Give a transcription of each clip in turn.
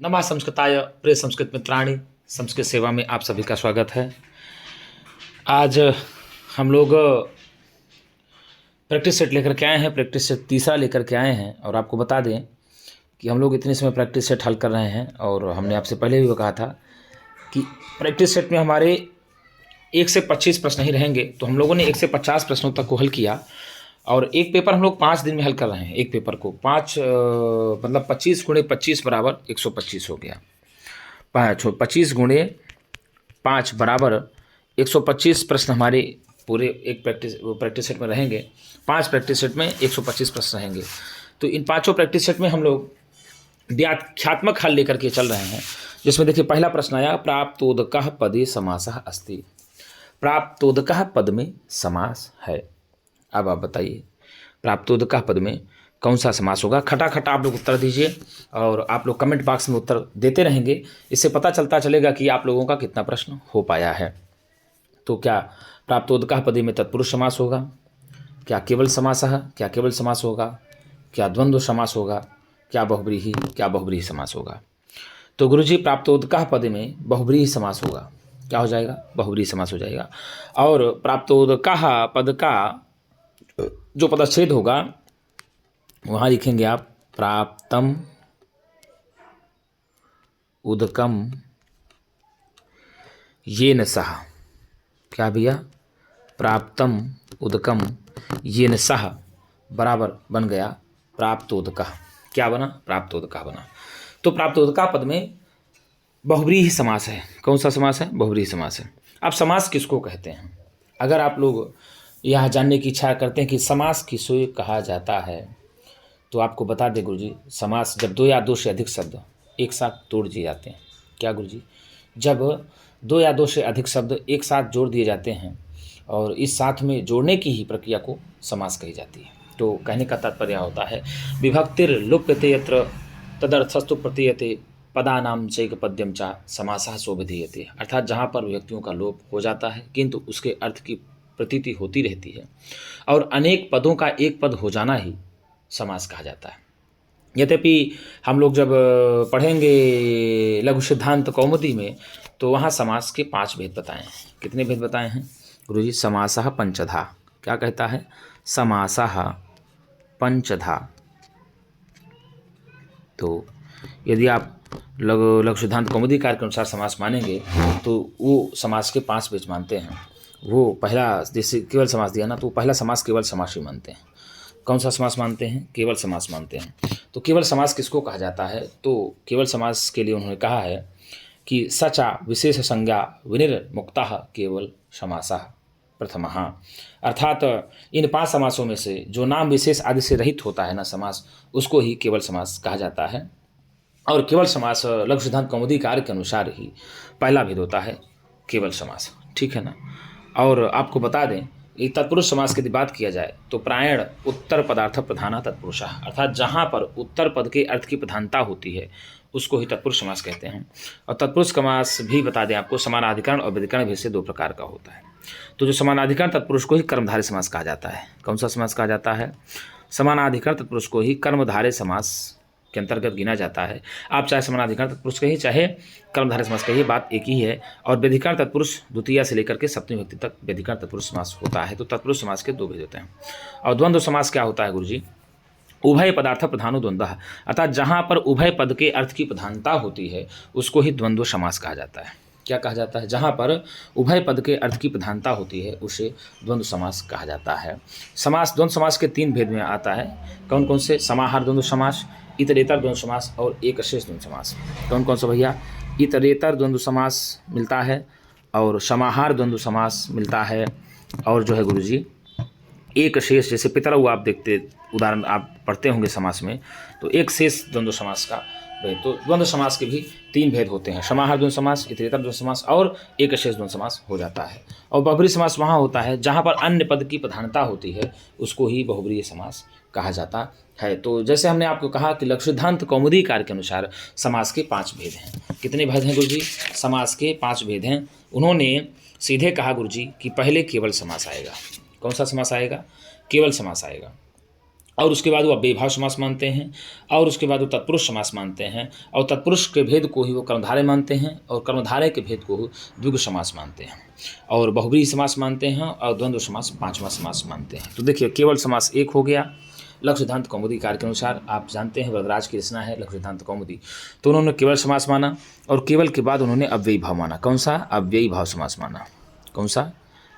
नमः संस्कृताय प्रिय संस्कृत मित्राणि, संस्कृत सेवा में आप सभी का स्वागत है। आज हम लोग प्रैक्टिस सेट लेकर के आए हैं, प्रैक्टिस सेट तीसरा लेकर के आए हैं। और आपको बता दें कि हम लोग इतने समय प्रैक्टिस सेट हल कर रहे हैं और हमने आपसे पहले भी कहा था कि प्रैक्टिस सेट में हमारे 1 से 25 प्रश्न ही रहेंगे। तो हम लोगों ने 1 से 50 प्रश्नों तक को हल किया और एक पेपर हम लोग 5 दिन में हल कर रहे हैं। एक पेपर को 25 गुणे 25 बराबर 125 हो गया। 25 गुणे 5 बराबर 125 प्रश्न हमारे पूरे एक प्रैक्टिस सेट में रहेंगे। 5 प्रैक्टिस सेट में 125 प्रश्न रहेंगे। तो इन 5 प्रैक्टिस सेट में हम लोग व्याख्यात्मक हल लेकर के चल रहे हैं, जिसमें देखिए पहला प्रश्न आया, प्राप्तोदकः पदे समासः अस्ति। प्राप्तोदकः पद में समास है। अब आप बताइए प्राप्तोदकः पद में कौन सा समास होगा। खटाखट आप लोग उत्तर दीजिए और आप लोग कमेंट बॉक्स में उत्तर देते रहेंगे। इससे पता चलता चलेगा कि आप लोगों का कितना प्रश्न हो पाया है। तो क्या प्राप्तोदकः पदे में तत्पुरुष समास होगा, क्या केवल समासः, क्या केवल समास होगा, क्या द्वंद्व समास होगा, क्या बहुब्रीहि समास होगा। तो गुरुजी प्राप्तोदकः पद में बहुब्रीहि समास होगा। क्या हो जाएगा? बहुब्रीहि समास हो जाएगा। और प्राप्तोदकः पद का जो पदच्छेद होगा वहाँ लिखेंगे आप प्राप्तम उदकम येन सह। क्या भैया? प्राप्तम उदकम येन सह बराबर बन गया प्राप्तोदकः। क्या बना? प्राप्तोदकः बना। तो प्राप्तोदकः पद में बहुब्रीहि समास है। कौन सा समास है? बहुब्रीहि समास है। अब समास किसको कहते हैं? अगर आप लोग यह जानने की इच्छा करते हैं कि समास किसे कहा जाता है, तो आपको बता दें गुरुजी, समास जब 2 या 2 से अधिक शब्द एक साथ तोड़ दिए जाते हैं। क्या गुरुजी? जब 2 या 2 से अधिक शब्द एक साथ जोड़ दिए जाते हैं और इस साथ में जोड़ने की ही प्रक्रिया को समास कही जाती है। तो कहने का तात्पर्य होता है विभक्तिर लुप्यते यत्र तदर्थस्तु प्रतीयते पदानाम चैकपद्यम चा समासः सोभिधीयते। अर्थात जहाँ पर विभक्तियों का लोप हो जाता है किंतु उसके अर्थ की प्रतीति होती रहती है और अनेक पदों का एक पद हो जाना ही समास कहा जाता है। यद्यपि हम लोग जब पढ़ेंगे लघु सिद्धांत कौमुदी में तो वहाँ समास के 5 भेद बताए हैं। कितने भेद बताए हैं गुरुजी? समासः पंचधा। क्या कहता है? समासः पंचधा। तो यदि आप लघु सिद्धांत कौमुदी कार्य के अनुसार समास मानेंगे तो वो समास के 5 भेद मानते हैं। वो पहला जैसे केवल समास दिया ना, तो पहला समास केवल समास ही मानते हैं। कौन सा समास मानते हैं? केवल समास मानते हैं। तो केवल समास किसको कहा जाता है? तो केवल समास के लिए उन्होंने कहा है कि सचा विशेष संज्ञा विनिर्मुक्तः केवल समासः प्रथमः। अर्थात इन 5 समासों में से जो नाम विशेष आदि से रहित होता है ना समास, उसको ही केवल समास कहा जाता है। और केवल समास लघु सिद्धांत कौमुदी कार्य के अनुसार ही पहला भेद होता है केवल समास। ठीक है ना? और आपको बता दें ये तत्पुरुष समास की यदि बात किया जाए तो प्रायण उत्तर पदार्थ प्रधाना तत्पुरुषः। अर्थात जहाँ पर उत्तर पद के अर्थ की प्रधानता होती है उसको ही तत्पुरुष समास कहते हैं। और तत्पुरुष समास भी बता दें आपको समानाधिकरण और व्यधिकरण भेद से 2 प्रकार का होता है। तो जो समानाधिकरण तत्पुरुष को ही कर्मधारय समास कहा जाता है। कौन सा समास कहा जाता है? समानाधिकरण तत्पुरुष को ही कर्मधारय समास के अंतर्गत गिना जाता है। आप चाहे समानाधिकरण तत्पुरुष कहिए चाहे कर्मधारय समास कहिए, बात एक ही है। और व्यधिकरण तत्पुरुष द्वितीया से लेकर के सप्तमी विभक्ति तक व्यधिकरण तत्पुरुष समास होता है। तो तत्पुरुष समास के 2 भेद होते हैं। और द्वंद्व समास क्या होता है गुरुजी? उभय पदार्थ प्रधानो द्वंद्वः। अर्थात जहाँ पर उभय पद के अर्थ की प्रधानता होती है उसको ही द्वंद्व समास कहा जाता है। क्या कहा जाता है? जहाँ पर उभय पद के अर्थ की प्रधानता होती है उसे द्वंद्व समास कहा जाता है। समास द्वंद्व समास के 3 भेद में आता है। कौन कौन से? समाहार द्वंद्व समास, इतरेतर द्वंद्व समास और एक शेष द्वंद्व समास। कौन कौन सा भैया? इतरेतर द्वंद्व समास मिलता है और समाहार द्वंद्व समास मिलता है और जो है गुरुजी एक शेष, जैसे पितरऊ आप देखते उदाहरण आप पढ़ते होंगे समास में, तो एक शेष द्वंद्व समास का भेद। तो द्वंद्व समास के भी 3 भेद होते हैं। समाहार द्वंद्व समास, इतरेतर द्वंद्व समास और एक शेष द्वंद्व समास हो जाता है। और बहुब्रीहि समास वहाँ होता है जहाँ पर अन्य पद की प्रधानता होती है उसको ही बहुब्रीहि समास कहा जाता है। तो जैसे हमने आपको कहा कि लघु सिद्धांत कौमुदी कार्य के अनुसार समास के 5 भेद हैं। कितने भेद हैं गुरुजी? समास के 5 भेद हैं। उन्होंने सीधे कहा गुरुजी कि पहले केवल समास आएगा। कौन सा समास आएगा? केवल समास आएगा। और उसके बाद वो अव्ययीभाव समास मानते हैं, और उसके बाद वो तत्पुरुष समास मानते हैं, और तत्पुरुष के भेद को ही वो कर्मधारय मानते हैं, और कर्मधारय के भेद को द्विगु समास मानते हैं, और बहुब्रीहि समास मानते हैं, और द्वंद्व समास पांचवा समास मानते हैं। तो देखिए केवल समास एक हो गया। लघु सिद्धांत कौमुदीकार के अनुसार आप जानते हैं वरदराज की रचना है लघु सिद्धांत कौमुदी, तो उन्होंने केवल समास माना, और केवल के बाद उन्होंने अव्ययी भाव माना। कौन सा? अव्ययी भाव समास माना। कौन सा?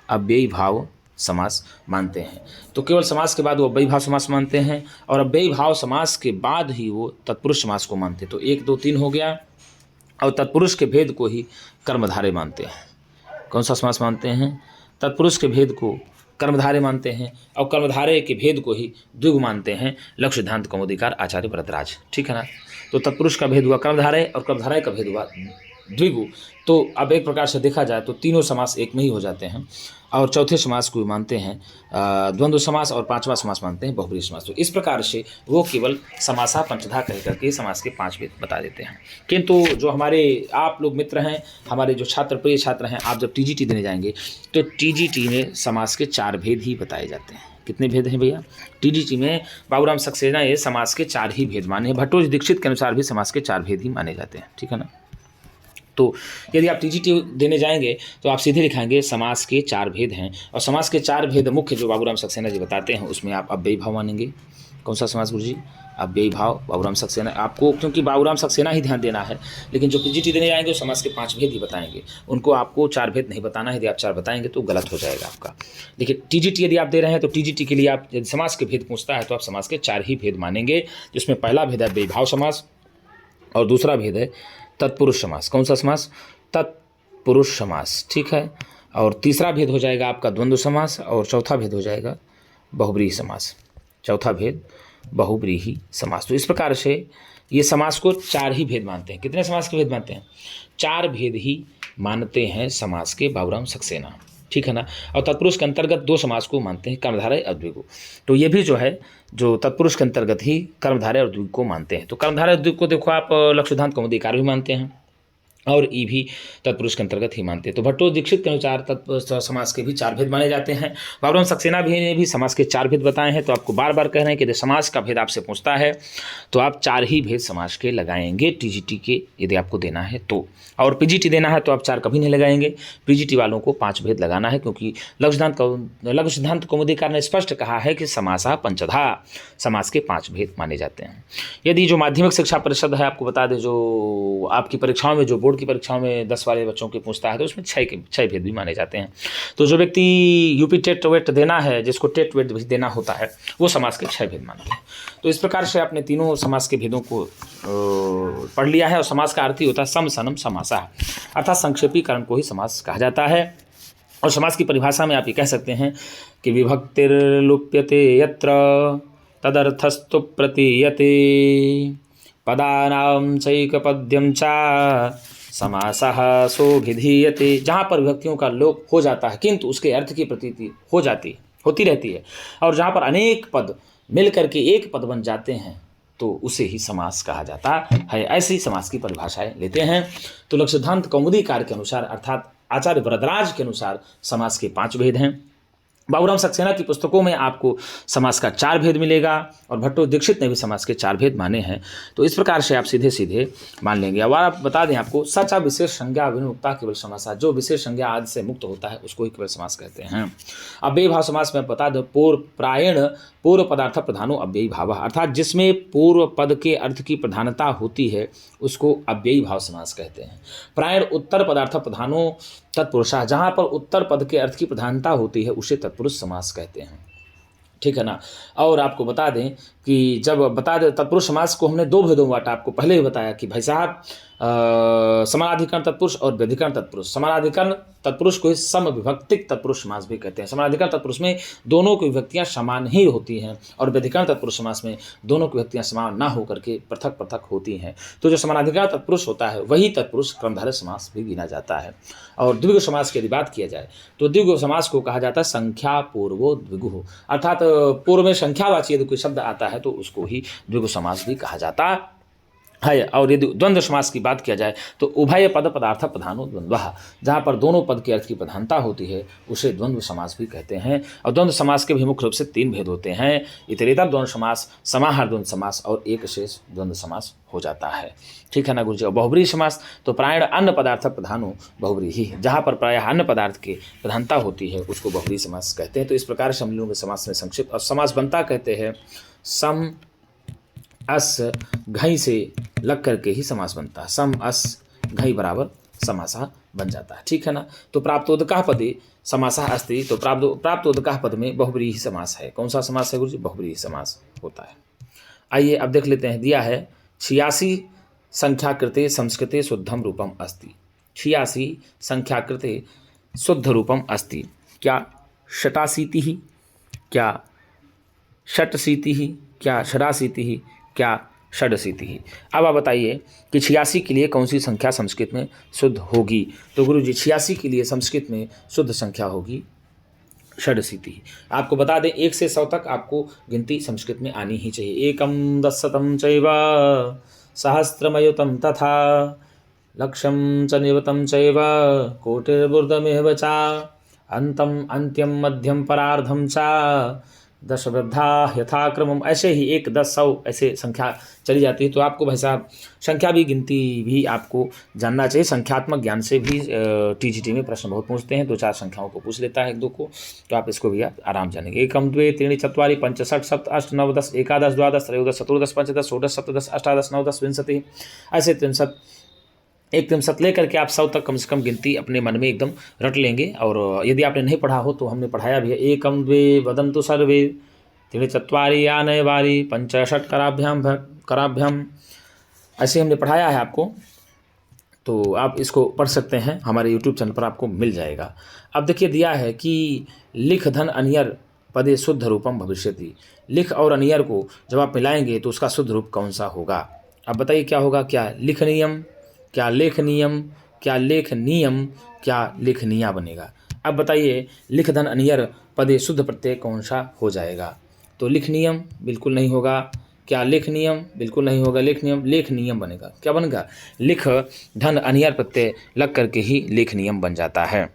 अव्ययी भाव समास मानते हैं। तो केवल समास के बाद वो अव्ययी भाव समास मानते हैं, और अव्ययी भाव समास के बाद ही वो तत्पुरुष समास को मानते हैं। तो 1 2 3 हो गया, और तत्पुरुष के भेद को ही कर्मधारय मानते हैं। कौन सा समास मानते हैं? तत्पुरुष के भेद को कर्मधारय मानते हैं, और कर्मधारय के भेद को ही द्विगु मानते हैं लघु सिद्धांत कौमुदीकार आचार्य वरदराज। ठीक है ना? तो तत्पुरुष का भेद हुआ कर्मधारय, और कर्मधारय का भेद हुआ द्विगु। तो अब एक प्रकार से देखा जाए तो तीनों समास एक में ही हो जाते हैं, और चौथे समास को मानते हैं द्वंद्व समास, और पांचवा समास मानते हैं बहुब्रीहि समास। तो इस प्रकार से वो केवल समासा पंचधा कह करके समास के 5 भेद बता देते हैं। किंतु जो हमारे आप लोग मित्र हैं, हमारे जो छात्र प्रिय छात्र हैं, आप जब टीजीटी देने जाएंगे तो टीजीटी में समास के 4 भेद ही बताए जाते हैं। कितने भेद हैं भैया? टीजीटी में बाबूराम सक्सेना ये समास के 4 ही भेद माने हैं। भट्टोजी दीक्षित के अनुसार भी समास के 4 भेद ही माने जाते हैं। ठीक है ना? तो यदि आप टीजीटी देने जाएंगे तो आप सीधे लिखाएंगे समास के 4 भेद हैं, और समास के 4 भेद मुख्य जो बाबूराम सक्सेना जी बताते हैं उसमें आप अव्ययी भाव मानेंगे। कौन सा समास गुरुजी? अव्ययी भाव। बाबूराम सक्सेना आपको, क्योंकि बाबूराम सक्सेना ही ध्यान देना है, लेकिन जो टीजीटी देने जाएंगे वो समास के 5 भेद ही बताएंगे। उनको आपको 4 भेद नहीं बताना है। यदि आप 4 बताएंगे तो गलत हो जाएगा आपका। देखिए टीजीटी यदि आप दे रहे हैं तो टीजीटी के लिए आप यदि समास के भेद पूछता है तो आप समास के 4 ही भेद मानेंगे, जिसमें पहला भेद है अव्ययी भाव समास, और दूसरा भेद है तत्पुरुष समास। कौन सा समास? तत्पुरुष समास। ठीक है? और तीसरा भेद हो जाएगा आपका द्वंद्व समास, और चौथा भेद हो जाएगा बहुब्रीहि समास। चौथा भेद बहुब्रीहि समास। तो इस प्रकार से ये समास को 4 ही भेद मानते हैं। कितने समास के भेद मानते हैं? 4 भेद ही मानते हैं समास के बाबूराम सक्सेना। ठीक है ना? और तत्पुरुष के अंतर्गत 2 समास को मानते हैं, कर्मधारय और द्विगु। तो ये भी जो है जो तत्पुरुष के अंतर्गत ही कर्मधारय और द्विगु को मानते हैं। तो कर्मधारय और द्विगु को देखो आप लघु सिद्धांत कौमुदीकार भी मानते हैं, और ई भी तत्पुरुष के अंतर्गत ही मानते हैं। तो भट्टो दीक्षित के अनुसार समास के भी 4 भेद माने जाते हैं। बाबूराम सक्सेना भी ने भी समास के 4 भेद बताए हैं। तो आपको बार बार कह रहे हैं कि यदि समास का भेद आपसे पूछता है तो आप 4 ही भेद समास के लगाएंगे टीजीटी के, यदि आपको देना है तो। और पीजीटी देना है तो आप 4 कभी नहीं लगाएंगे। पीजीटी वालों को 5 भेद लगाना है, क्योंकि लघु सिद्धांत कौमुदीकार ने स्पष्ट कहा है कि समासा पंचधा, समास के 5 भेद माने जाते हैं। यदि जो माध्यमिक शिक्षा परिषद है, आपको बता दें, जो आपकी परीक्षाओं में, जो बोर्ड की परीक्षाओं में 10 वाले बच्चों के पूछता है, तो उसमें 6 भेद भी माने जाते हैं। तो जो व्यक्ति यूपी टेट वेट देना है, जिसको टेट वेट भी देना होता है, वो समास के 6 भेद मानते हैं। तो इस प्रकार से आपने तीनों समास के भेदों को पढ़ लिया है। और समास का अर्थ ही होता है सम सनम समासा, अर्थात संक्षेपीकरण को ही समास कहा जाता है। और समास की परिभाषा में आप ये कह सकते हैं कि विभक्तिर्लुप्यते यत्र तदर्थस्तु प्रतीयते पदानां चैकपद्यं च समासः सोऽभिधीयते। जहाँ पर विभक्तियों का लोप हो जाता है किंतु उसके अर्थ की प्रतीति होती रहती है, और जहाँ पर अनेक पद मिल करके एक पद बन जाते हैं तो उसे ही समास कहा जाता है। ऐसी समास की परिभाषाएं लेते हैं। तो लघु सिद्धांत कौमुदीकार के अनुसार, अर्थात आचार्य वरदराज के अनुसार, समास के 5 भेद हैं। बाबूराम सक्सेना की पुस्तकों में आपको समास का 4 भेद मिलेगा, और भट्टो दीक्षित ने भी समास के 4 भेद माने हैं। तो इस प्रकार से आप सीधे सीधे मान लेंगे। अब आप बता दें आपको, सचा विशेष संज्ञा विमुक्ता केवल समासा, जो विशेष संज्ञा आदि से मुक्त होता है उसको ही केवल समास कहते हैं। अव्ययी भाव समास में बता दो, प्रायण पूर्व पदार्थ प्रधानो अव्ययी भाव, अर्थात जिसमें पूर्व पद के अर्थ की प्रधानता होती है उसको अव्ययी भाव समास कहते हैं। प्रायण उत्तर पदार्थ प्रधानो तत्पुरुषा, जहाँ पर उत्तर पद के अर्थ की प्रधानता होती है उसे तत्पुरुष समास कहते हैं। ठीक है ना? और आपको बता दें कि जब बता दें तत्पुरुष समास को हमने 2 भेदों में बांटा। आपको पहले ही बताया कि भाई साहब समानाधिकरण तत्पुरुष और व्यधिकरण तत्पुरुष। समानाधिकरण तत्पुरुष को सम विभक्तिक तत्पुरुष समास भी कहते हैं। समानाधिकरण तत्पुरुष में दोनों की विभक्तियां समान ही होती हैं, और व्यधिकरण तत्पुरुष समास में दोनों की विभक्तियां समान ना होकर के पृथक पृथक होती हैं। तो जो समानाधिकरण तत्पुरुष होता है वही तत्पुरुष क्रमधारय समास भी गिना जाता है। और द्विगु समास की यदि बात किया जाए तो द्विगु समास को कहा जाता है संख्या पूर्वो द्विगु, अर्थात पूर्व में संख्यावाची यदि कोई शब्द आता है तो उसको ही द्विगु समास भी कहा जाता है। और यदि द्वंद्व समास की बात किया जाए तो उभय पद पदार्थ प्रधानो द्वंद्वः, जहाँ पर दोनों पद के अर्थ की प्रधानता होती है उसे द्वंद्व समास भी कहते हैं। और द्वंद्व समास के भी मुख्य रूप से 3 भेद होते हैं, इतरेतर द्वंद्व समास, समाहार द्वंद्व समास और एक शेष द्वंद्व समास हो जाता है। ठीक है ना गुरु जी। और बहुब्रीहि समास तो प्रायण अन्य पदार्थ प्रधानो बहुब्रीहि, जहाँ पर प्रायः अन्य पदार्थ की प्रधानता होती है उसको बहुब्रीहि समास कहते हैं। तो इस प्रकार से हम लोगों के समास में संक्षिप्त और समास बनता कहते हैं सम अस घई से लग करके ही समास बनता है। सम अस घई बराबर समासा बन जाता है। ठीक है ना। तो प्राप्तोदकः पदे समासः अस्ति, तो प्राप्तोदकः पद में बहुब्रीहि समास है। कौन सा समास है गुरु जी? बहुब्रीहि समास होता है। आइए अब देख लेते हैं, दिया है 86 संख्याकृते संस्कृते शुद्धम रूपम अस्ति। 86 संख्याकृते शुद्ध रूपम अस्ति। क्या षटाशीतिः, क्या षटशीतिः, क्या षडाशीतिः, क्या षडशीतिः। अब आप बताइए कि 86 के लिए कौन सी संख्या संस्कृत में शुद्ध होगी? तो गुरु जी 86 के लिए संस्कृत में शुद्ध संख्या होगी षडशीतिः। आपको बता दें 1 से 100 तक आपको गिनती संस्कृत में आनी ही चाहिए। एकम दशशतं चैव सहस्रमयुतं तथा लक्षं च निवतं चैव कोटिर्बुर्दमेव च अंतम अंत्यम मध्यम परार्धम च दश वृद्धा यथाक्रमम। ऐसे ही 1, 10, 100 ऐसे संख्या चली जाती है। तो आपको भाई साहब संख्या भी गिनती भी आपको जानना चाहिए। संख्यात्मक ज्ञान से भी टीजीटी में प्रश्न बहुत पूछते हैं, 2-4 संख्याओं को पूछ लेता है 1-2 को, तो आप इसको भी आप आराम जानेंगे। 1, 2, 3, 4, 5, 6, 7, 8, 9, 10, 11, 12, 13, 14, 15, 16, 17, 18, 19, 10, 20 ऐसे 63 1-3 लेकर के आप 100 तक कम से कम गिनती अपने मन में एकदम रट लेंगे। और यदि आपने नहीं पढ़ा हो तो हमने पढ़ाया भी है। 1, 2 वदन्तु सर्वे 3, 4 आनय वारी 5, 6 कराभ्याम ऐसे हमने पढ़ाया है आपको। तो आप इसको पढ़ सकते हैं, हमारे YouTube चैनल पर आपको मिल जाएगा। अब देखिए दिया है कि लिख धन अनियर पदे शुद्ध रूपम भविष्यति। लिख और अनियर को जब आप मिलाएंगे तो उसका शुद्ध रूप कौन सा होगा? अब बताइए क्या होगा? क्या लिखनियम, क्या लेखनियम, क्या लेखनियम, क्या लेखनिया बनेगा? अब बताइए लिख धन अनियर पदे शुद्ध प्रत्यय कौन सा हो जाएगा? तो लिखनियम बिल्कुल नहीं होगा। क्या लेखनियम? बिल्कुल नहीं होगा। लेखनियम बनेगा। क्या बनेगा? लिख धन अनियर प्रत्यय लग करके ही लेखनियम बन जाता है।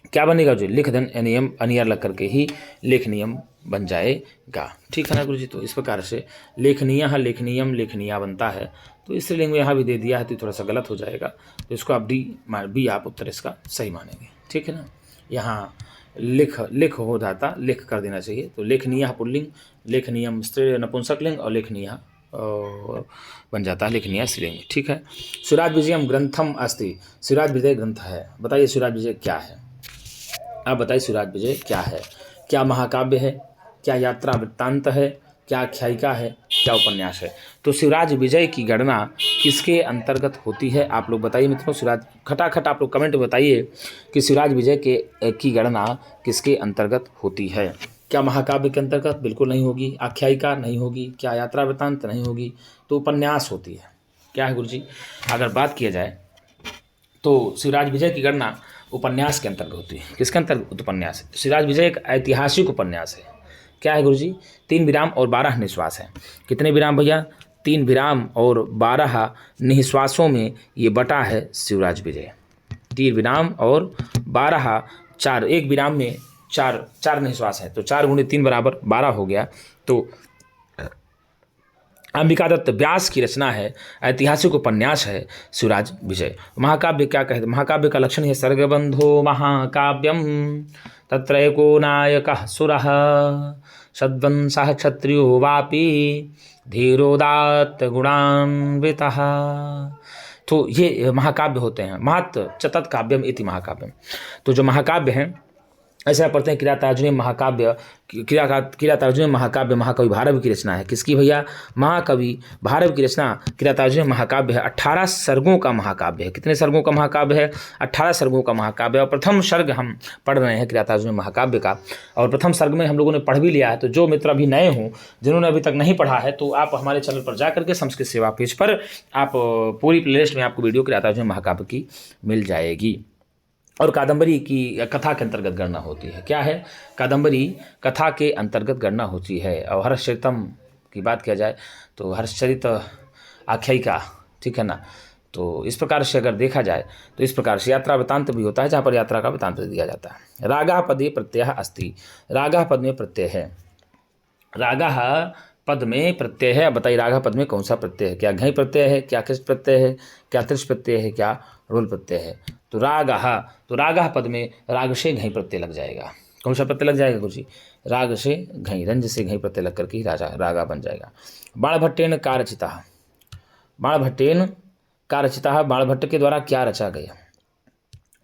क्या बनेगा जी? लिख धन अनियम अनियर लग करके ही लेखनियम बन जाएगा। ठीक है ना गुरु जी। तो इस प्रकार से लेखनीय लेखनियम लेखनिया बनता है। तो इस लिंग में यहाँ भी दे दिया है तो थोड़ा सा गलत हो जाएगा, तो इसको आप बी आप उत्तर इसका सही मानेंगे। ठीक है ना। यहाँ लिख हो जाता, लिख कर देना चाहिए। तो लेखनीय पुल्लिंग, लेखनियम स्त्री नपुंसकलिंग और लेखनीय बन जाता है लेखनीय स्त्रीलिंग। ठीक है। शिवराज विजयम ग्रंथम अस्ति। शिवराज विजय ग्रंथ है। बताइए शिवराज विजय क्या है? आप बताइए शिवराज विजय क्या है? क्या महाकाव्य है? क्या यात्रा वृत्तांत है? क्या आख्यायिका है? क्या उपन्यास है? तो शिवराज विजय की गणना किसके अंतर्गत होती है? आप लोग बताइए मित्रों। शिवराज खटाखट आप लोग कमेंट में बताइए कि शिवराज विजय की गणना किसके अंतर्गत होती है? क्या महाकाव्य के अंतर्गत? बिल्कुल नहीं होगी। आख्यायिका नहीं होगी। क्या यात्रा वृत्तांत? नहीं होगी। तो उपन्यास होती है। क्या है गुरुजी? अगर बात किया जाए तो शिवराज विजय की गणना उपन्यास के अंतर्गत होती है। किसके अंतर्गत? उपन्यास। शिवराज विजय एक ऐतिहासिक उपन्यास है। क्या है गुरुजी? 3 विराम और 12 निश्वास हैं। कितने विराम भैया? 3 विराम और 12 निश्वासों में ये बटा है शिवराज विजय। 3 विराम और 12 4, एक विराम में 4 निश्वास है, तो 4 × 3 बराबर 12 हो गया। तो अंबिका दत्त व्यास की रचना है, ऐतिहासिक उपन्यास है शिवराज विजय। महाकाव्य क्या कहते? महाकाव्य का लक्षण है सर्गबंधो महाकाव्यम तत्र एको नायकः सुरः सद्वंशः क्षत्रियो वापि धीरोदात्त गुणान्वितः। तो ये महाकाव्य होते हैं। महत् च तत्काव्यम इति महाकाव्यम। तो जो महाकाव्य हैं ऐसा पढ़ते हैं किरातार्जुनीय महाकाव्य। किरातार्जुनीय महाकाव्य महाकवि भारव की रचना है। किसकी भैया? महाकवि भारव की रचना किरातार्जुनीय महाकाव्य है। 18 सर्गों का महाकाव्य है। कितने सर्गों का महाकाव्य है? 18 सर्गों का महाकाव्य। और प्रथम सर्ग हम पढ़ रहे हैं किरातार्जुनीय महाकाव्य का, और प्रथम सर्ग में हम लोगों ने पढ़ भी लिया है। तो जो मित्र अभी नए हों, जिन्होंने अभी तक नहीं पढ़ा है, तो आप हमारे चैनल पर जा करके संस्कृत सेवा पेज पर आप पूरी प्लेलिस्ट में आपको वीडियो किरातार्जुनीय महाकाव्य की मिल जाएगी। और कादंबरी की कथा के अंतर्गत गणना होती है। क्या है? कादंबरी कथा के अंतर्गत गणना होती है। और हर्षचरितम की बात किया जाए तो हर्षचरित आख्यायिका, ठीक है ना। तो इस प्रकार से अगर देखा जाए तो इस प्रकार से यात्रा वृत्तांत भी होता है, जहाँ पर यात्रा का वृत्तांत दिया जाता है। रागा पदे प्रत्यय अस्ति, रागा पद में प्रत्यय है, रागा पद में प्रत्यय है। बताइए रागा पद में कौन सा प्रत्यय है? क्या घई प्रत्यय है, क्या कृष प्रत्यय है, क्या त्रिश प्रत्यय है, क्या रोल प्रत्यय है? तो रागा, तो रागा पद में राग से घई प्रत्यय लग जाएगा। कौन सा प्रत्यय लग जाएगा गुरु जी? राग से घई, रंज से घई प्रत्यय लग करके ही रागा बन जाएगा। बाणभट्टेन का रचिता, बाणभट्टेन का रचिता, बाणभट्ट के द्वारा क्या रचा गया?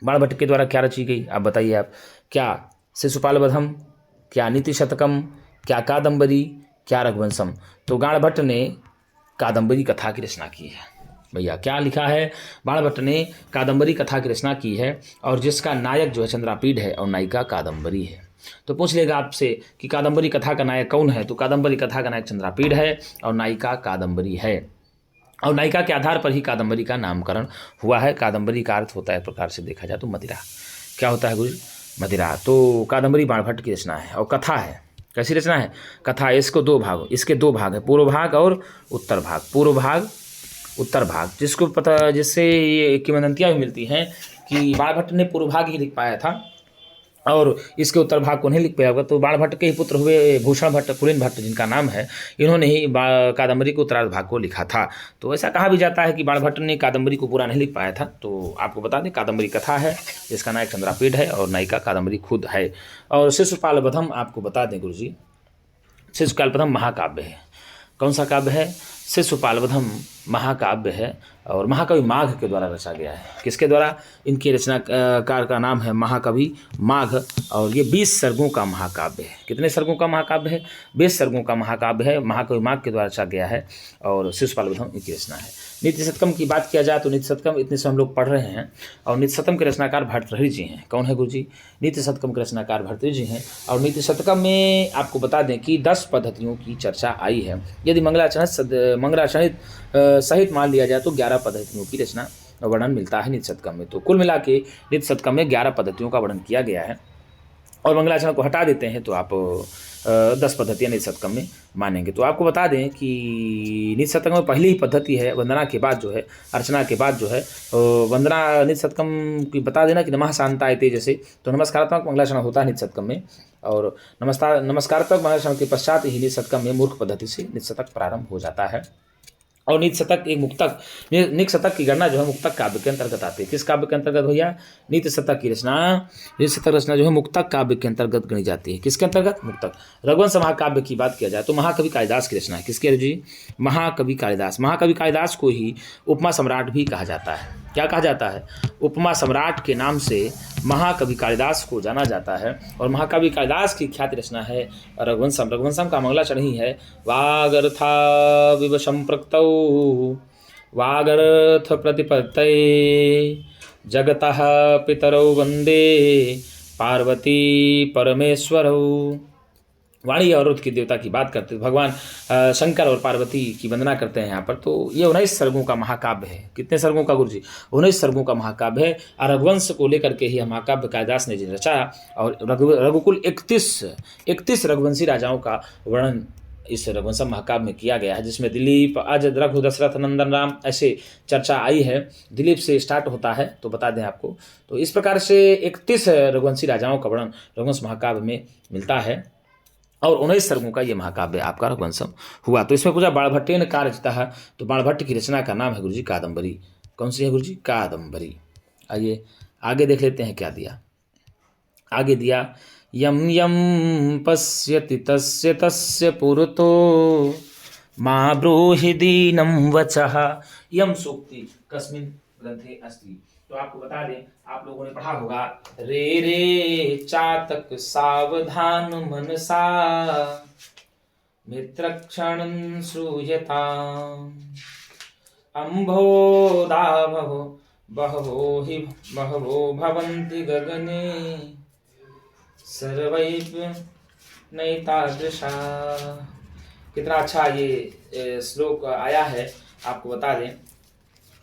बाणभट्ट के द्वारा क्या रची गई? आप बताइए आप। क्या शिशुपाल वधम, क्या नीति शतकम, क्या कादंबरी, क्या रघुवंशम? तो बाणभट्ट ने कादंबरी कथा की रचना की है। भैया क्या लिखा है? बाणभट्ट ने कादंबरी कथा की रचना की है, और जिसका नायक जो है चंद्रापीड है और नायिका कादंबरी है। तो पूछ लेगा आपसे कि कादंबरी कथा का नायक कौन है? तो कादंबरी कथा का नायक चंद्रापीड है और नायिका कादंबरी है, और नायिका के आधार पर ही कादंबरी का नामकरण हुआ है। कादंबरी का अर्थ होता है प्रकार से देखा जाए तो मदिरा। क्या होता है गुरु? मदिरा। तो कादंबरी बाणभट्ट की रचना है, और कथा है। कैसी रचना है? कथा। इसके दो भाग है, पूर्व भाग और उत्तर भाग। पूर्व भाग, उत्तर भाग, जिसको पता, जिससे ये किंवदंतियाँ भी मिलती हैं कि बाणभट्ट ने पूर्व भाग ही लिख पाया था और इसके उत्तर भाग को नहीं लिख पाया होगा। तो बाणभट्ट के ही पुत्र हुए भूषण भट्ट, पुलिन भट्ट जिनका नाम है, इन्होंने ही कादंबरी के उत्तरार्ध भाग को लिखा था। तो ऐसा कहा भी जाता है कि बाणभट्ट ने कादंबरी को पूरा नहीं लिख पाया था। तो आपको बता दें, कादंबरी कथा है जिसका नायक चंद्रापीड है और नायिका कादंबरी खुद है। और शिशुपाल वधम आपको बता दें गुरु जी, शिशुपाल वधम महाकाव्य है। कौन सा काव्य है? शिशुपाल वधम महाकाव्य है, और महाकवि माघ के द्वारा रचा गया है। किसके द्वारा? इनके रचनाकार का नाम है महाकवि माघ, और ये 20 सर्गों का महाकाव्य है। कितने सर्गों का महाकाव्य है? 20 सर्गों का महाकाव्य है, महाकवि माघ के द्वारा रचा गया है, और शिशुपाल वधम इनकी रचना है। नीति शतकम की बात किया जाए तो नीति शतकम इतने से हम लोग पढ़ रहे हैं, और नीति शतकम के रचनाकार भर्तृहरि जी हैं। कौन है गुरु जी? नीति शतकम के रचनाकार भर्तृहरि जी हैं। और नीति शतकम में आपको बता दें कि 10 पद्धतियों की चर्चा आई है। यदि मंगलाचरण सहित मान लिया जाए तो 11 पद्धतियों की रचना वर्णन मिलता है नीति शतकम में। तो कुल मिला के नीति शतकम में 11 पद्धतियों का वर्णन किया गया है, और मंगलाचरण को हटा देते हैं तो आप 10 पद्धतियाँ नीति शतकम में मानेंगे। तो आपको बता दें कि नीति शतकम में पहली ही पद्धति है वंदना के बाद जो है, अर्चना के बाद जो है वंदना। नीति शतकम की बता देना कि नमः शांताय ते, जैसे तो नमस्कारात्मक मंगलाचरण होता है नीति शतकम में, और नमस्कारात्मक मंगलाचरण के पश्चात ही नीति शतकम में मूर्ख पद्धति से नीति शतक प्रारंभ हो जाता है। और नीति शतक एक मुक्तक, नीति शतक की गणना जो है मुक्तक काव्य के अंतर्गत आती है। किस काव्य के अंतर्गत भैया? नीति शतक की रचना, नीति शतक रचना जो है मुक्तक काव्य के अंतर्गत गणी जाती है। किसके अंतर्गत? मुक्तक। रघुवंश महाकाव्य की बात किया जाए तो महाकवि कालिदास की रचना है। किसके जी? महाकवि कालिदास। महाकवि कालिदास को ही उपमा सम्राट भी कहा जाता है। क्या कहा जाता है? उपमा सम्राट के नाम से महाकवि कालिदास को जाना जाता है। और महाकवि कालिदास की ख्याति रचना है रघुवंशम। रघुवंशम का मंगलाचरण ही है वागर्था विवशम प्रक्तौ वागर्थ प्रतिपत्तये जगतः पितरौ वंदे पार्वती परमेश्वरौ। वाणी और रुद्र की देवता की बात करते हैं, भगवान शंकर और पार्वती की वंदना करते हैं यहाँ पर। तो ये 19 सर्गों का महाकाव्य है। कितने सर्गों का गुरु जी? 19 सर्गों का महाकाव्य है। और रघुवंश को लेकर के ही महाकाव्य कालिदास ने जिन रचाया, और रघुकुल 31 रघुवंशी राजाओं का वर्णन इस रघुवंशम महाकाव्य में किया गया है, जिसमें दिलीप, अजय, रघु, दशरथ, नंदन, राम ऐसे चर्चा आई है। दिलीप से स्टार्ट होता है, तो बता दें आपको। तो इस प्रकार से 31 रघुवंशी राजाओं का वर्णन रघुवंश महाकाव्य में मिलता है, और 19 सर्गों का ये महाकाव्य आपका रघुवंशम हुआ। तो इसमें पूछा बाणभट्टेन का रचिता है, तो बाणभट्ट की रचना का नाम है गुरुजी कादंबरी। कौन सी है गुरुजी? कादंबरी। आइए आगे देख लेते हैं क्या दिया। आगे दिया यम यम पश्यति तस्य तस्य पुरतो मा ब्रूहि दीनं वचः। यम सूक्ति कस्मिन् ग्रंथे अस्ति? तो आपको बता दें, आप लोगों ने पढ़ा होगा, रे रे चातक सावधान मनसा मित्रक्षणं श्रूयताम् अम्भोदा बहवो भवन्ति गगने सर्वैः नैतादृशा। कितना अच्छा ये श्लोक आया है। आपको बता दें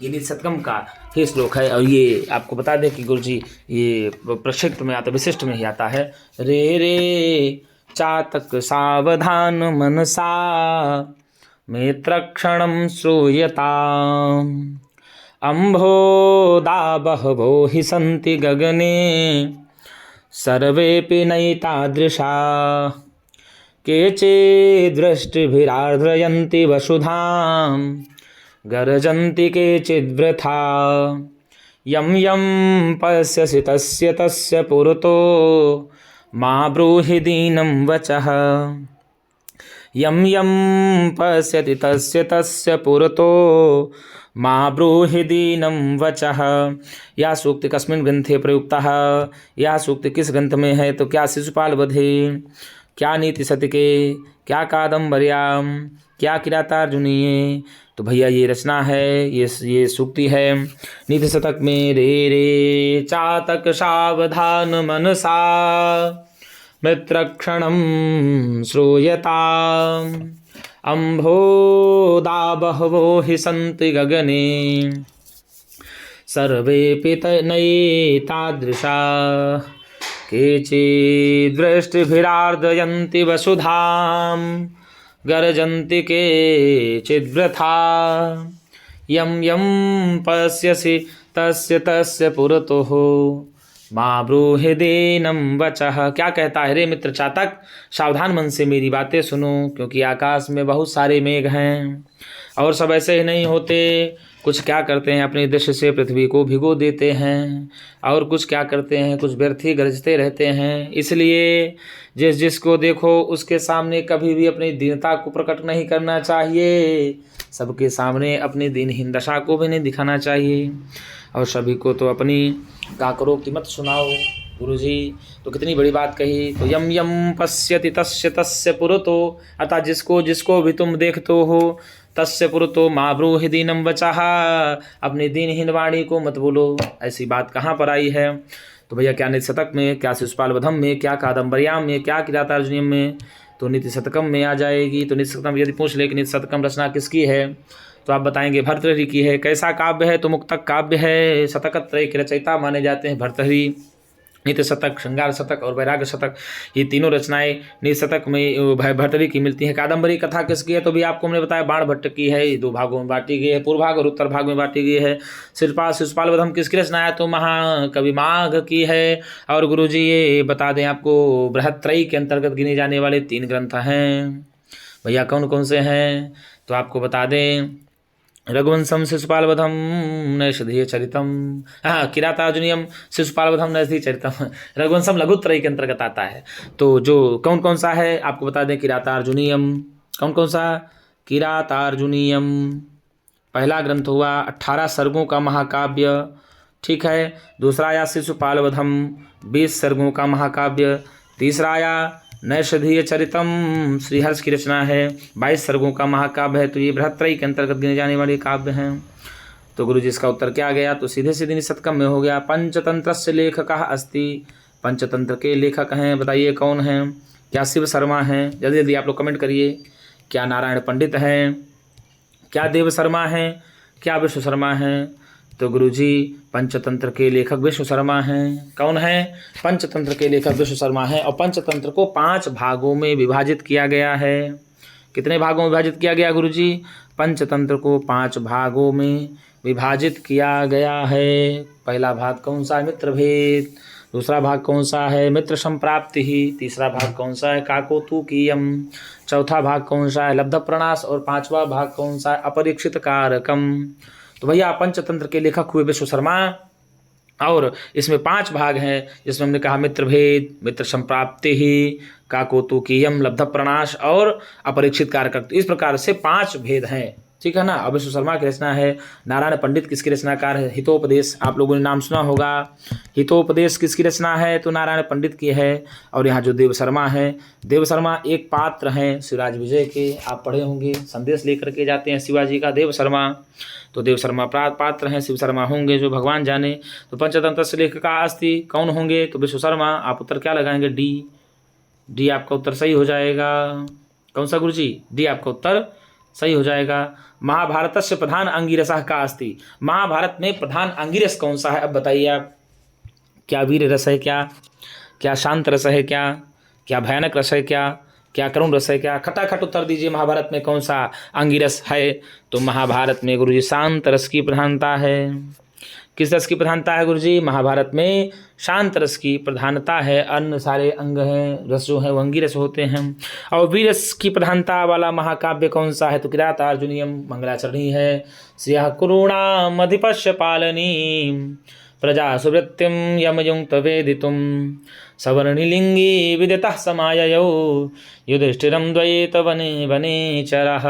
ये नीति शतकम का ही श्लोक है, और ये आपको बता दें कि गुरुजी ये प्रक्षिप्त में आता, विशिष्ट में ही आता है। रे रे चातक सावधान मनसा मित्रक्षणं श्रूयताम् अम्भोदा बहवो हि सन्ति गगने सर्वेऽपि नैतादृशा केचिद्वृष्टिभिरार्द्रयन्ति वसुधां गर्जन्ति केचिद्वृथा यं यं पश्यसि तस्य तस्य पुरतो मा ब्रूहि दीनं वचः यं यं पश्यति तस्य तस्य पुरतो मा ब्रूहि दीनं वचः। यह सूक्ति कस्मिन् ग्रंथे प्रयुक्तः, यह सूक्ति किस ग्रंथ में है? तो क्या शिशुपाल वधे, क्या नीति शतके, क्या कादम्बर्यां, क्या किरातार्जुनीये? तो भैया ये रचना है, ये सूक्ति है नीति शतक में। रे रे चातक सावधान मनसा मित्रक्षणं श्रूयताम् अम्भोदा बहवो हि सन्ति गगने सर्वेऽपि नैतादृशा केचिद्वृष्टिभिरार्द्रयन्ति वसुधां गर्जन्ति केचिद्वृथा यं यं पश्यसि तस्य तस्य पुरतः मा ब्रूहि दीनं वचः। क्या कहता है? रे मित्र चातक, सावधान मन से मेरी बातें सुनो, क्योंकि आकाश में बहुत सारे मेघ हैं और सब ऐसे ही नहीं होते। कुछ क्या करते हैं, अपनी दृष्टि से पृथ्वी को भिगो देते हैं, और कुछ क्या करते हैं, कुछ व्यर्थ ही गरजते रहते हैं। इसलिए जिसको देखो उसके सामने कभी भी अपनी दीनता को प्रकट नहीं करना चाहिए, सबके सामने अपनी दीनहीन दशा को भी नहीं दिखाना चाहिए, और सभी को तो अपनी काकरोक्ति मत सुनाओ। गुरुजी तो कितनी बड़ी बात कही। तो यम यम पश्यति तस्य तस्य पुरतो, अतः जिसको जिसको भी तुम देखते हो, तस्य पुरतो मा ब्रूहि दीनं वचः, अपनी दीनहीन वाणी को मत बोलो। ऐसी बात कहाँ पर आई है? तो भैया क्या नीति शतक में, क्या शिशुपाल वधम में, क्या कादम्बर्याम में, क्या किरातार्जुनीयम में? तो नीति शतकम में आ जाएगी। तो नीति शतकम यदि पूछ ले कि नीति शतकम रचना किसकी है, तो आप बताएंगे भर्तृहरि की है। कैसा काव्य है? तो मुक्तक काव्य है। शतकत्रय के रचयिता माने जाते हैं भर्तृहरि। नीति शतक, श्रृंगार शतक और वैराग्य शतक, ये तीनों रचनाएं नीति शतक में भर्तृहरि की मिलती हैं। कादम्बरी कथा किसकी है? तो भी आपको हमने बताया बाण भट्ट की है। ये दो भागों में बांटी गई है, पूर्व भाग और उत्तर भाग में बांटी गई है। शिशुपाल वधम किसकी रचना है? तो महाकवि माघ की है। और गुरुजी ये बता दें आपको, बृहत्त्रयी के अंतर्गत गिने जाने वाले 3 ग्रंथ हैं। भैया कौन कौन से हैं? तो आपको बता दें, रघुवंशम शिशुपाल वधम नैषधीय चरितम, हाँ किरातार्जुनीयम शिशुपाल वधम नैषधीय चरितम। रघुवंशम लघुत्रयी के अंतर्गत आता है। तो जो कौन कौन सा है आपको बता दें, किरातार्जुनीयम कौन कौन सा? किरातार्जुनीयम पहला ग्रंथ हुआ 18 सर्गों का महाकाव्य, ठीक है। दूसरा आया शिशुपाल वधम 20 सर्गों का महाकाव्य। तीसरा आया नैषधीय चरितम, श्रीहर्ष की रचना है, 22 सर्गों का महाकाव्य है। तो ये बृहत्त्रयी के अंतर्गत गिने जाने वाले काव्य हैं। तो गुरुजी इसका उत्तर क्या गया? तो सीधे सीधे शतकम में हो गया। पंचतंत्रस्य लेखकः अस्ति, पंचतंत्र के लेखक हैं, बताइए कौन हैं? क्या शिव शर्मा हैं? जल्दी जल्दी आप लोग कमेंट करिए। क्या नारायण पंडित हैं? क्या देव शर्मा हैं? क्या विष्णु शर्मा हैं? तो गुरुजी पंचतंत्र के लेखक विष्णु शर्मा हैं। कौन है? पंचतंत्र के लेखक विष्णु शर्मा हैं। और पंचतंत्र को 5 भागों में विभाजित किया गया है। कितने भागों में विभाजित किया गया गुरुजी? पंचतंत्र को 5 भागों में विभाजित किया गया है। पहला भाग कौन सा है? मित्र भेद। दूसरा भाग कौन सा है? मित्र संप्राप्ति ही। तीसरा भाग कौन सा है? काकोतुकीयम। चौथा भाग कौन सा है? लब्ध प्रणाश। और 5वां भाग कौन सा है? अपरीक्षित कारकम। तो भैया पंचतंत्र के लेखक हुए विष्णु शर्मा, और इसमें 5 भाग हैं, जिसमें हमने कहा मित्र भेद, मित्र संप्राप्ति ही, काकोतुकीयम, लब्ध प्रणाश और अपरीक्षित कारक। इस प्रकार से 5 भेद हैं, ठीक है ना। अब विष्णु शर्मा की रचना है। नारायण पंडित किसकी रचनाकार है? हितोपदेश, आप लोगों ने नाम सुना होगा। हितोपदेश किसकी रचना है? तो नारायण पंडित की है। और यहाँ जो देव शर्मा है, देव शर्मा एक पात्र हैं शिवराज विजय के, आप पढ़े होंगे, संदेश लेकर के जाते हैं शिवाजी का देव शर्मा। तो देव शर्मा पात्र हैं, शिव शर्मा होंगे जो भगवान जाने। तो पंचतंत्र से लेखका अस्ति कौन होंगे? तो विष्णु शर्मा। आप उत्तर क्या लगाएंगे? डी आपका उत्तर सही हो जाएगा। कौन सा गुरुजी? डी आपका उत्तर सही हो जाएगा। महाभारतस्य प्रधान अंगिरसः का अस्ति, महाभारत में प्रधान अंगिरस कौन सा है? अब बताइए आप। क्या वीर रस है? क्या शांत रस है? क्या भयानक रस है? क्या क्या करुण रस है क्या? खटाखट उत्तर दीजिए, महाभारत में कौन सा अंगिरस है? तो महाभारत में गुरुजी शांत रस की प्रधानता है। किस रस की प्रधानता है गुरुजी? महाभारत में शांत रस की प्रधानता है। अन्य सारे अंग हैं, रस जो हैं वो अंगी रस होते हैं। और वीरस की प्रधानता वाला महाकाव्य कौन सा है? तो किरातार्जुनीयम मंगलाचरणी है। श्रियः कुरूणाम अधिपश्य पालनी प्रजा सुवृत्तिम यमयुक्त वेदितुम सवर्णिलिंगी विदितः समाययौ युधिष्ठिरं द्वैत वने वने चरः।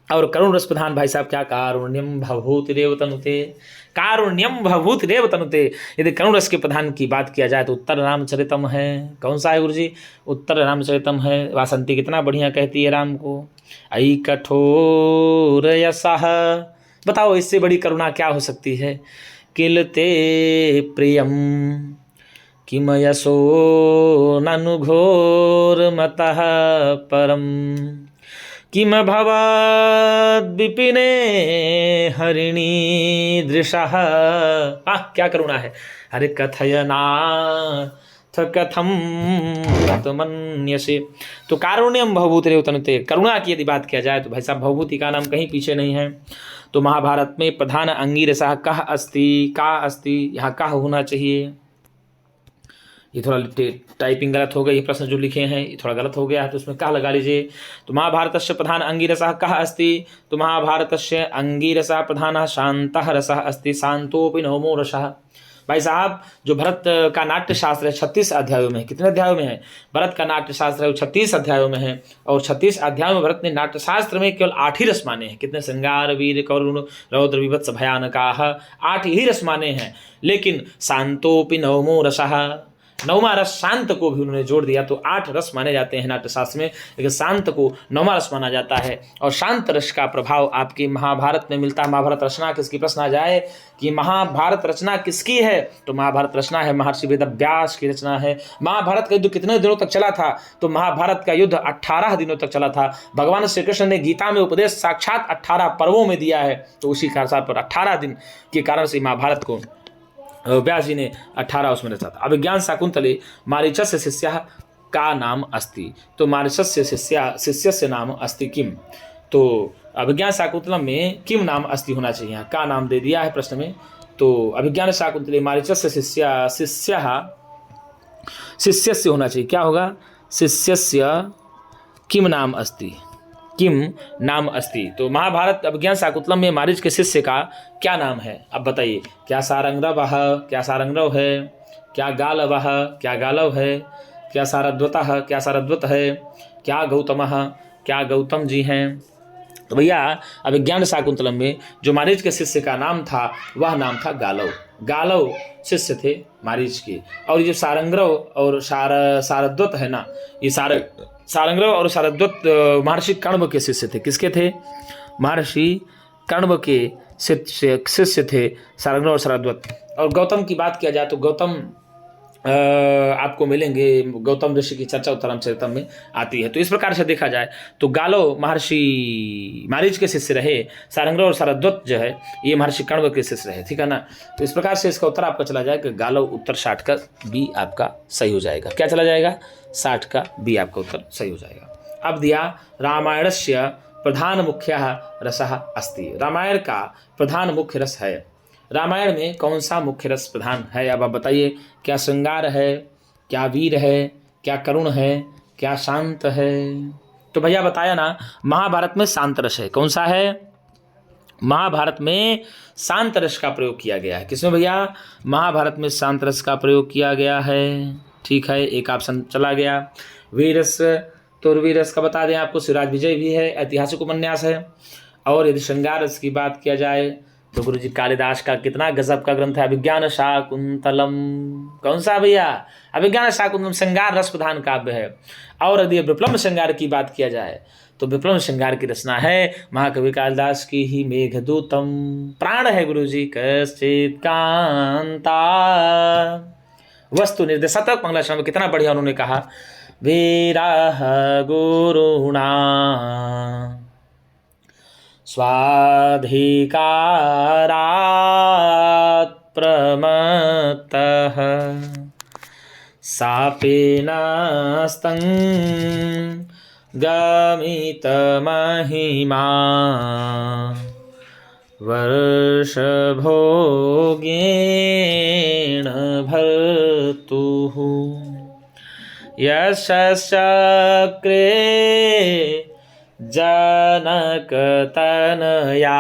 और करुण रस प्रधान भाई साहब क्या? कारुण्यम भवभूति रेव तनुते, कारुण्यम भवभूति रेव तनुते। यदि करुण रस के प्रधान की बात किया जाए तो उत्तर रामचरितम है। कौन सा है गुरुजी? उत्तर रामचरितम है। वासंती कितना बढ़िया कहती है राम को, ऐ कठोर यशः। बताओ इससे बड़ी करुणा क्या हो सकती है? किलते प्रियम किम यशो ननु घोर मतः परम किम भवद् विपिने हरिणी दृशः। क्या करुणा है! अरे कथयनाथ कथम तमन्यसे। तो कारुण्यम भवभूति रेव तनुते, करुणा की यदि बात किया जाए तो भाई साहब भवभूति का नाम कहीं पीछे नहीं है। तो महाभारत में प्रधान अंगिरसः कः अस्ति, का अस्ति, यहाँ कः होना चाहिए। ये थोड़ा टाइपिंग गलत हो गई, ये प्रश्न जो लिखे हैं ये थोड़ा गलत हो गया है, तो उसमें कः लगा लीजिए। तो महाभारतस्य प्रधान अंगिरसः कः अस्ति? तो महाभारतस्य अंगिरसः प्रधानः शान्तः रसः अस्ति शान्तोऽपि नवमो रसः। भाई साहब जो भरत का नाट्य शास्त्र है 36 अध्यायों में, कितने अध्यायों में है? भरत का नाट्य शास्त्र है वो 36 अध्यायों में है। और 36 अध्यायों में भरत ने नाट्य शास्त्र में केवल 8 ही रस माने हैं। कितने? श्रृंगार वीर करुण रौद्र विभत्स भयानकाः, 8 ही रस माने हैं। लेकिन शांतोपि नवमो रसः, नौमा रस शांत को भी उन्होंने जोड़ दिया। तो 8 रस माने जाते हैं नाट्यशास्त्र में, लेकिन शांत को नौमा रस माना जाता है। और शांत रस का प्रभाव आपकी महाभारत में मिलता है। महाभारत रचना किसकी? प्रश्न आ जाए कि महाभारत रचना किसकी है, तो महाभारत रचना है महर्षि वेदव्यास की रचना है। महाभारत का युद्ध कितने दिनों तक चला था? तो महाभारत का युद्ध 18 दिनों तक चला था। भगवान श्री कृष्ण ने गीता में उपदेश साक्षात 18 पर्वों में दिया है, तो उसी के आधार पर 18 दिन के कारण से महाभारत को व्यास जी ने 18 उसमें रचा था। अभिज्ञान शाकुंतले मारीचस्य शिष्यः का नाम अस्ति। तो मारीचस्य शिष्यस्य नाम अस्ति किम। तो अभिज्ञान शाकुंतलम में किम नाम अस्ति होना चाहिए, यहाँ का नाम दे दिया है प्रश्न में। तो अभिज्ञान शाकुंतले मारीचस्य शिष्यस्य होना चाहिए। क्या होगा? शिष्यस्य किम नाम अस्ति, किम नाम अस्ति। तो महाभारत अभिज्ञान शाकुंतलम में मारीच के शिष्य का क्या नाम है? अब बताइए। क्या सारंगरवः, क्या सारंगरव है? क्या गालवः, क्या गालव है? क्या सारद्वतः, क्या सारद्वत है? क्या गौतमः, क्या गौतम जी हैं? तो भैया अभिज्ञान शाकुंतलम में जो मारीच के शिष्य का नाम था वह नाम था गालव। गालव शिष्य थे मारीच के। और ये सारंगरव और सारद्वत है ना, ये सारंगरव और सारद्वत महर्षि कण्व के शिष्य थे। किसके थे? महर्षि कण्व के शिष्य थे सारंगरव और सारद्वत। और गौतम की बात किया जाए तो गौतम आपको मिलेंगे, गौतम ऋषि की चर्चा उत्तरामचरितम में आती है। तो इस प्रकार से देखा जाए तो गालव महर्षि मारीच के शिष्य रहे, सारंगरव और सारद्वत जो है ये महर्षि कण्व के शिष्य रहे। ठीक है ना? तो इस प्रकार से इसका उत्तर आपका चला जाए कि गालव उत्तर 60 का बी आपका सही हो जाएगा। क्या चला जाएगा? 60 का बी आपका उत्तर सही हो जाएगा। अब दिया रामायणस्य प्रधान मुख्यः रसः अस्ति। रामायण का प्रधान मुख्य रस है। रामायण में कौन सा मुख्य रस प्रधान है? अब आप बताइए। क्या श्रृंगार है, क्या वीर है, क्या करुण है, क्या शांत है? तो भैया बताया ना महाभारत में शांत रस है। कौन सा है? महाभारत में शांत रस का प्रयोग किया गया है। किसमें भैया? महाभारत में शांत रस का प्रयोग किया गया है। ठीक है, एक ऑप्शन चला गया। वीरस, तो वीरस का बता दें आपको, शिवराज विजय भी है, ऐतिहासिक उपन्यास है। और यदि श्रृंगार रस की बात किया जाए तो गुरुजी कालिदास का कितना गजब का ग्रंथ है अभिज्ञान शाकुंतलम। कौन सा भैया? अभिज्ञान शाकुंतलम श्रृंगार रस प्रधान काव्य है। और यदि विप्लव श्रृंगार की बात किया जाए तो विप्लव श्रृंगार की रचना है महाकवि कालिदास की ही मेघदूतम। प्राण है गुरुजी कश्चित् कांता। वस्तु निर्देशात्मक मंगलाचरण में कितना बढ़िया उन्होंने कहा, वीराः गुरुणा स्वाधिकारात् प्रमत्तः सापेनास्तं गमितमहिमा वर्षभोगेण भर्तुः यशश्चक्रे जनकतनया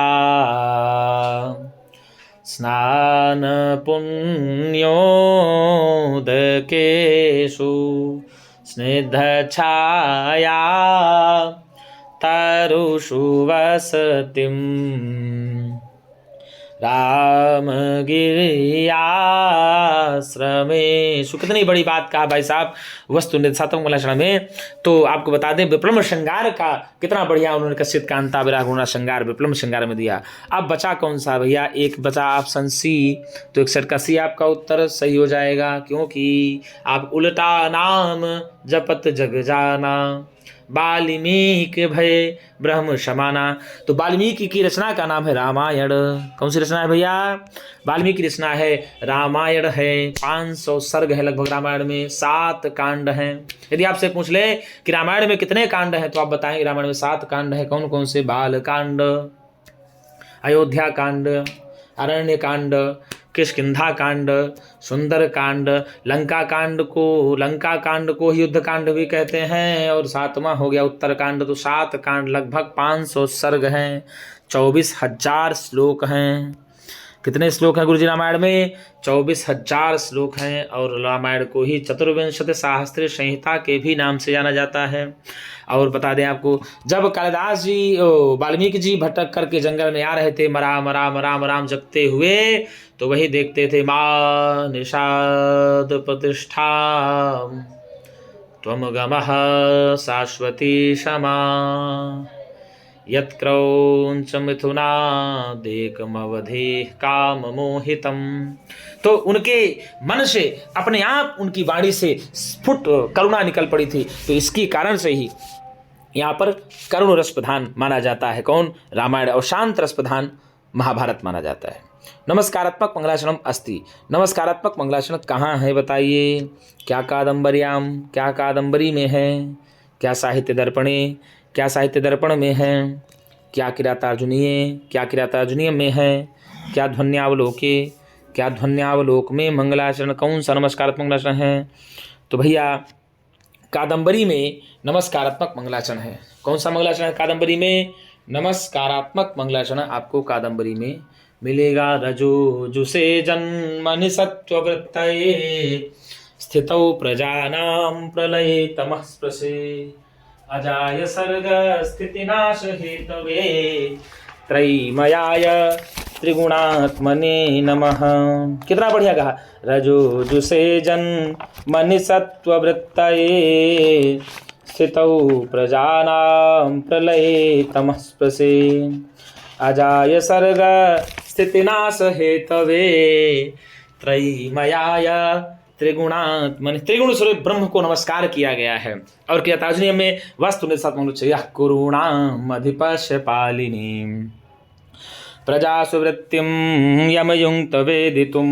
स्नानपुण्योदकेषु स्निग्धछाया तरुषु वसतिम् रामगिरियाश्रमेषु। कितनी बड़ी बात कहा भाई साहब वस्तु निर्देशात्मक मंगलाचरण में। तो आपको बता दें विप्लव श्रृंगार का कितना बढ़िया उन्होंने कश्चित कांता विरागुणा श्रृंगार विप्लव श्रृंगार में दिया। अब बचा कौन सा भैया? एक बचा ऑप्शन सी। तो 61 का सी आपका उत्तर सही हो जाएगा, क्योंकि आप उल्टा नाम जपत जग जाना वाल्मीकि भय ब्रह्म समाना। तो वाल्मीकि की रचना का नाम है रामायण। कौन सी रचना है भैया? वाल्मीकि रचना है रामायण है। 500 सर्ग है लगभग रामायण में, 7 कांड हैं। यदि आपसे पूछ ले कि रामायण में कितने कांड हैं तो आप बताएंगे रामायण में 7 कांड है। कौन कौन से? बाल कांड, अयोध्या कांड, अरण्य कांड, किष्किंधा कांड, सुंदर कांड, लंका कांड को युद्ध कांड भी कहते हैं, और 7वां हो गया उत्तर कांड। तो 7 कांड, लगभग 500 सर्ग हैं, 24,000 श्लोक हैं। कितने श्लोक हैं गुरुजी रामायण में? 24,000 श्लोक हैं। और रामायण को ही चतुर्विंशति शास्त्रीय संहिता के भी नाम से जाना जाता है। और बता दें आपको, जब कालिदास जी वाल्मीकि जी भटक करके जंगल में आ रहे थे राम राम राम राम जपते हुए, तो वही देखते थे माँ निषाद प्रतिष्ठा त्वम गमः शाश्वती क्षमा यत्क्रौंच मिथुनादेकमवधे काम मोहितम। तो उनके मन से अपने आप उनकी वाणी से स्फुट करुणा निकल पड़ी थी। तो इसकी कारण से ही यहाँ पर करुण रस प्रधान माना जाता है कौन? रामायण। और शांत रस प्रधान महाभारत माना जाता है। नमस्कारात्मक मंगलाचरण अस्ति। नमस्कारात्मक मंगलाचरण कहाँ है बताइए? क्या कादम्बर्याम, क्या कादम्बरी में है? क्या साहित्य दर्पणे, क्या साहित्य दर्पण में है? क्या किरातार्जुनीय, क्या किरातार्जुनीय में है? क्या ध्वन्यावलोके, क्या ध्वन्यावलोक में मंगलाचरण कौन सा नमस्कारात्मक मंगलाचरण है? तो भैया कादम्बरी में नमस्कारात्मक मंगलाचरण है। कौन सा मंगलाचरण है कादम्बरी में? नमस्कारात्मक मंगलाचरण आपको कादम्बरी में मिलेगा। रजोजुषे जन्मनि सत्त्ववृत्तये स्थितौ प्रजानां प्रलये तमः स्पृशे अजाय सर्ग स्थितिनाश हेतवे त्रयीमयाय त्रिगुणात्मने नमः। कितना बढ़िया कहा। रजोजुषे जन्मनि सत्त्ववृत्तये स्थितौ प्रजानां प्रलये तमः स्पृशे अजाय सर्ग स्थितिनाश हेतवे त्रयीमयाय त्रिगुणात्मन। त्रिगुण स्वरूप ब्रह्म को नमस्कार किया गया है। और क्या ताजनीय में वस्तु निसात्मक कुरुणाम अधिपश्य पालिनी प्रजा सुवृत्तिम यमयुंक्त वेदितुम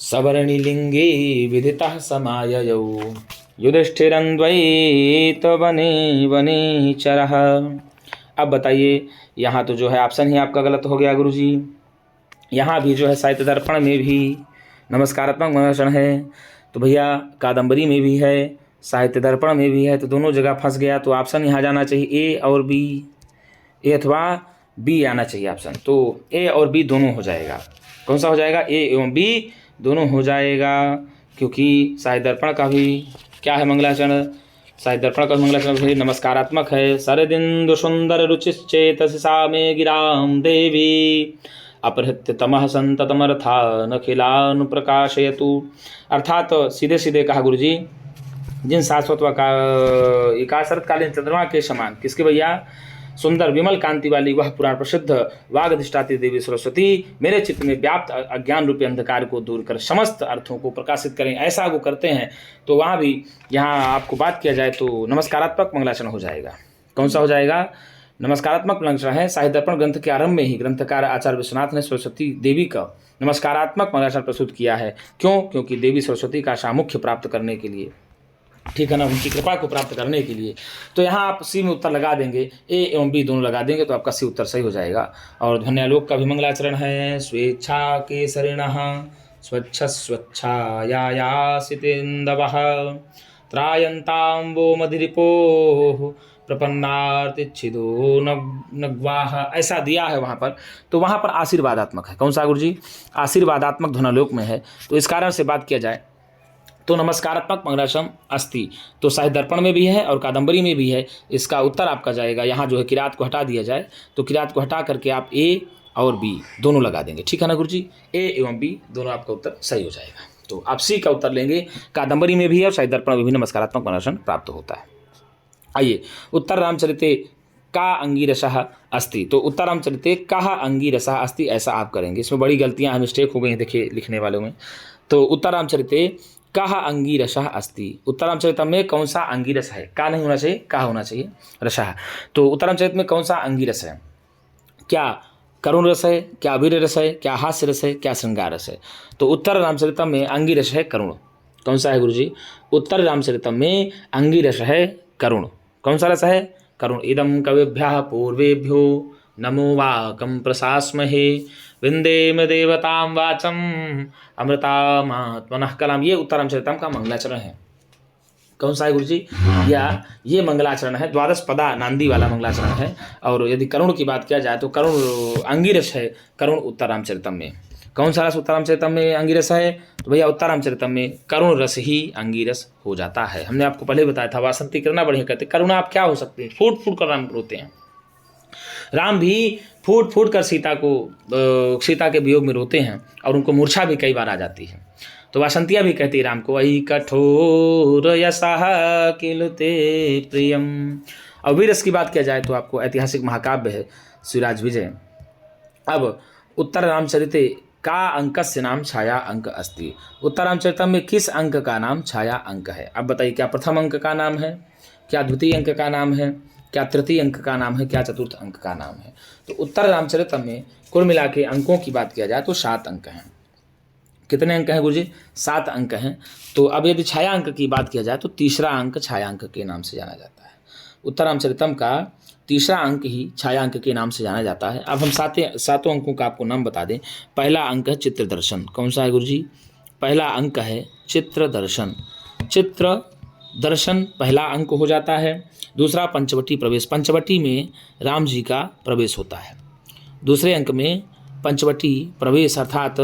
सवर्णिलिंगे विदितः समाययौ युधिष्ठिरन्वैत वने वने चरः। अब बताइए, यहाँ तो जो है ऑप्शन ही आपका गलत हो गया गुरुजी। यहाँ भी जो है साहित्य दर्पण में भी नमस्कारात्मक मंगलाचरण है, तो भैया कादम्बरी में भी है, साहित्य दर्पण में भी है, तो दोनों जगह फंस गया। तो ऑप्शन यहाँ जाना चाहिए ए और बी, ए अथवा बी आना चाहिए ऑप्शन। तो ए और बी दोनों हो जाएगा। कौन सा हो जाएगा? ए एवं बी दोनों हो जाएगा, क्योंकि साहित्य दर्पण का भी क्या है मंगलाचरण? साहित्य दर्पण का मंगलाचरण भी नमस्कारात्मक है। शरदिन्दु सुंदर रुचिश्चेतसि सा मे गिरां देवी अपहृत्य तमः संततमर्थान् अखिलान् प्रकाशयतु। अर्थात सीधे सीधे कहा गुरुजी, जिन शाश्वत का शरतकालीन चंद्रमा के समान किसके भैया? सुंदर विमल कांति वाली वह पुराण प्रसिद्ध वाग अधिष्ठात्री देवी सरस्वती मेरे चित्त में व्याप्त अज्ञान रूपी अंधकार को दूर कर समस्त अर्थों को प्रकाशित करें, ऐसा वो करते हैं। तो वहाँ भी यहाँ आपको बात किया जाए तो नमस्कारात्मक मंगलाचरण हो जाएगा। कौन सा हो जाएगा? नमस्कारात्मक मंगलाचरण है। साहित्य दर्पण ग्रंथ के आरंभ में ही ग्रंथकार आचार्य विश्वनाथ ने सरस्वती देवी का नमस्कारात्मक मंगलाचरण प्रस्तुत किया है। क्यों? क्योंकि देवी सरस्वती का सामुख्य प्राप्त करने के लिए, ठीक है ना, उनकी कृपा को प्राप्त करने के लिए। तो यहाँ आप सी में उत्तर लगा देंगे, ए एवं बी दोनों लगा देंगे तो आपका सी उत्तर सही हो जाएगा। और ध्वन्यालोक का भी मंगलाचरण है। स्वेच्छा केसरिणः स्वच्छ स्वच्छायासितेन्दवः त्रायन्तां वो मदिरिपोः प्रपन्नार्तिच्छिदो नग्वाह, ऐसा दिया है वहाँ पर। तो वहाँ पर आशीर्वादात्मक है। कौन सा गुरुजी? आशीर्वादात्मक ध्वन्यालोक में है। तो इस कारण से बात किया जाए तो नमस्कारात्मक मंगलाचरण अस्ति तो साहित्य दर्पण में भी है और कादंबरी में भी है। इसका उत्तर आपका जाएगा, यहाँ जो है किरात को हटा दिया जाए तो किरात को हटा करके आप ए और बी दोनों लगा देंगे, ठीक है ना गुरुजी? ए एवं बी दोनों आपका उत्तर सही हो जाएगा। तो आप सी का उत्तर लेंगे। कादंबरी में भी है और साहित्य दर्पण में भी नमस्कारात्मक मंगलाचरण प्राप्त होता है। आइए, उत्तर रामचरिते का अंगीरसः अस्ति तो उत्तर रामचरिते कः अंगीरसः अस्ति ऐसा आप करेंगे। इसमें बड़ी गलतियां हैं, मिस्टेक हो गई हैं, देखिए लिखने वालों में। तो उत्तर रामचरिते कः अंगीरसः अस्ति, उत्तर रामचरित में कौन सा अंगीरस है? का नहीं होना चाहिए, का होना चाहिए रसः। तो उत्तर रामचरित में कौन सा अंगीरस है? क्या करुण रस है, क्या वीर रस है, क्या हास्य रस है, क्या श्रृंगार रस है? तो उत्तर रामचरित में अंगीरस है करुण। कौन सा है गुरुजी? उत्तर रामचरित में अंगीरस है करुण। कौन सा रस है? करुण। इदं कविभ्यः पूर्वेभ्यो नमो वाकं प्रशास्महे विंदेम देवतां वाचम अमृतामात्मनः कलाम। ये उत्तर रामचरितम का मंगलाचरण है। कौन सा है गुरुजी? या ये मंगलाचरण है, द्वादश पदा नांदी वाला मंगलाचरण है। और यदि करुण की बात किया जाए तो करुण अंगिरस है करुण उत्तर रामचरितम में। कौन सा रस उत्तर रामचरितम में अंगिरस है? तो भैया उत्तर रामचरितम में करुण रस ही अंगिरस हो जाता है। हमने आपको पहले बताया था, वासंती करना बढ़िया कहते, करुणा आप क्या हो सकते हैं? फूट फूट कर राम रोते हैं। राम भी फूट फूट कर सीता के वियोग में रोते हैं और उनको मूर्छा भी कई बार आ जाती है। तो वासंतिया भी कहती है राम को, अहि कठोर यशः किलते प्रियम। और वीरस की बात किया जाए तो आपको ऐतिहासिक महाकाव्य है शिवराज विजय। अब उत्तर रामचरिते का अंकस्य नाम छाया अंक अस्ति, उत्तर रामचरित में किस अंक का नाम छाया अंक है? अब बताइए, क्या प्रथम अंक का नाम है, क्या द्वितीय अंक का नाम है, क्या तृतीय अंक का नाम है, क्या चतुर्थ अंक का नाम है? तो उत्तर रामचरित में कुल मिला के अंकों की बात किया जाए तो 7 अंक हैं। कितने अंक हैं गुरुजी? 7 अंक हैं। तो अब यदि छाया अंक की बात किया जाए तो तीसरा अंक छाया अंक के नाम से जाना जाता है। उत्तर रामचरितम का तीसरा अंक ही छाया अंक के नाम से जाना जाता है। अब हम सातों अंकों का आपको नाम बता दें। पहला अंक है चित्र दर्शन। कौन सा है गुरुजी? पहला अंक है चित्र दर्शन। चित्र दर्शन पहला अंक हो जाता है। दूसरा पंचवटी प्रवेश, पंचवटी में राम जी का प्रवेश होता है। दूसरे अंक में पंचवटी प्रवेश अर्थात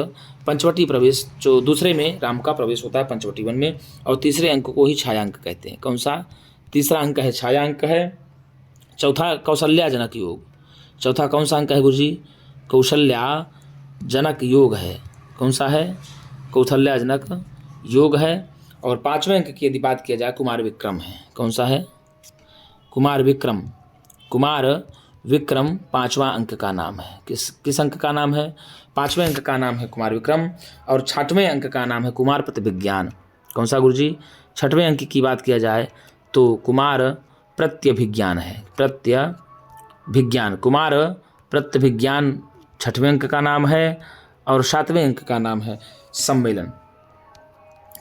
पंचवटी प्रवेश जो दूसरे में राम का प्रवेश होता है पंचवटी वन में। और तीसरे अंक को ही छाया अंक कहते हैं। कौन सा? तीसरा अंक है छाया अंक है। चौथा कौशल्या जनक योग। चौथा कौन सा अंक है गुरुजी? कौशल्या जनक योग है। कौन सा है? कौशल्या जनक योग है। और 5वें अंक की यदि बात किया जाए कुमार विक्रम है। कौन सा है? कुमार विक्रम। कुमार विक्रम 5वां अंक का नाम है। किस अंक का नाम है? 5वें अंक का नाम है कुमार विक्रम। और 6वें अंक का नाम है कुमार प्रत्यभिज्ञान। कौन सा गुरुजी? 6वें अंक की बात किया जाए तो कुमार प्रत्यभिज्ञान है। प्रत्यभिज्ञान, कुमार प्रत्यभिज्ञान 6वें अंक का नाम है। और 7वें अंक का नाम है सम्मेलन।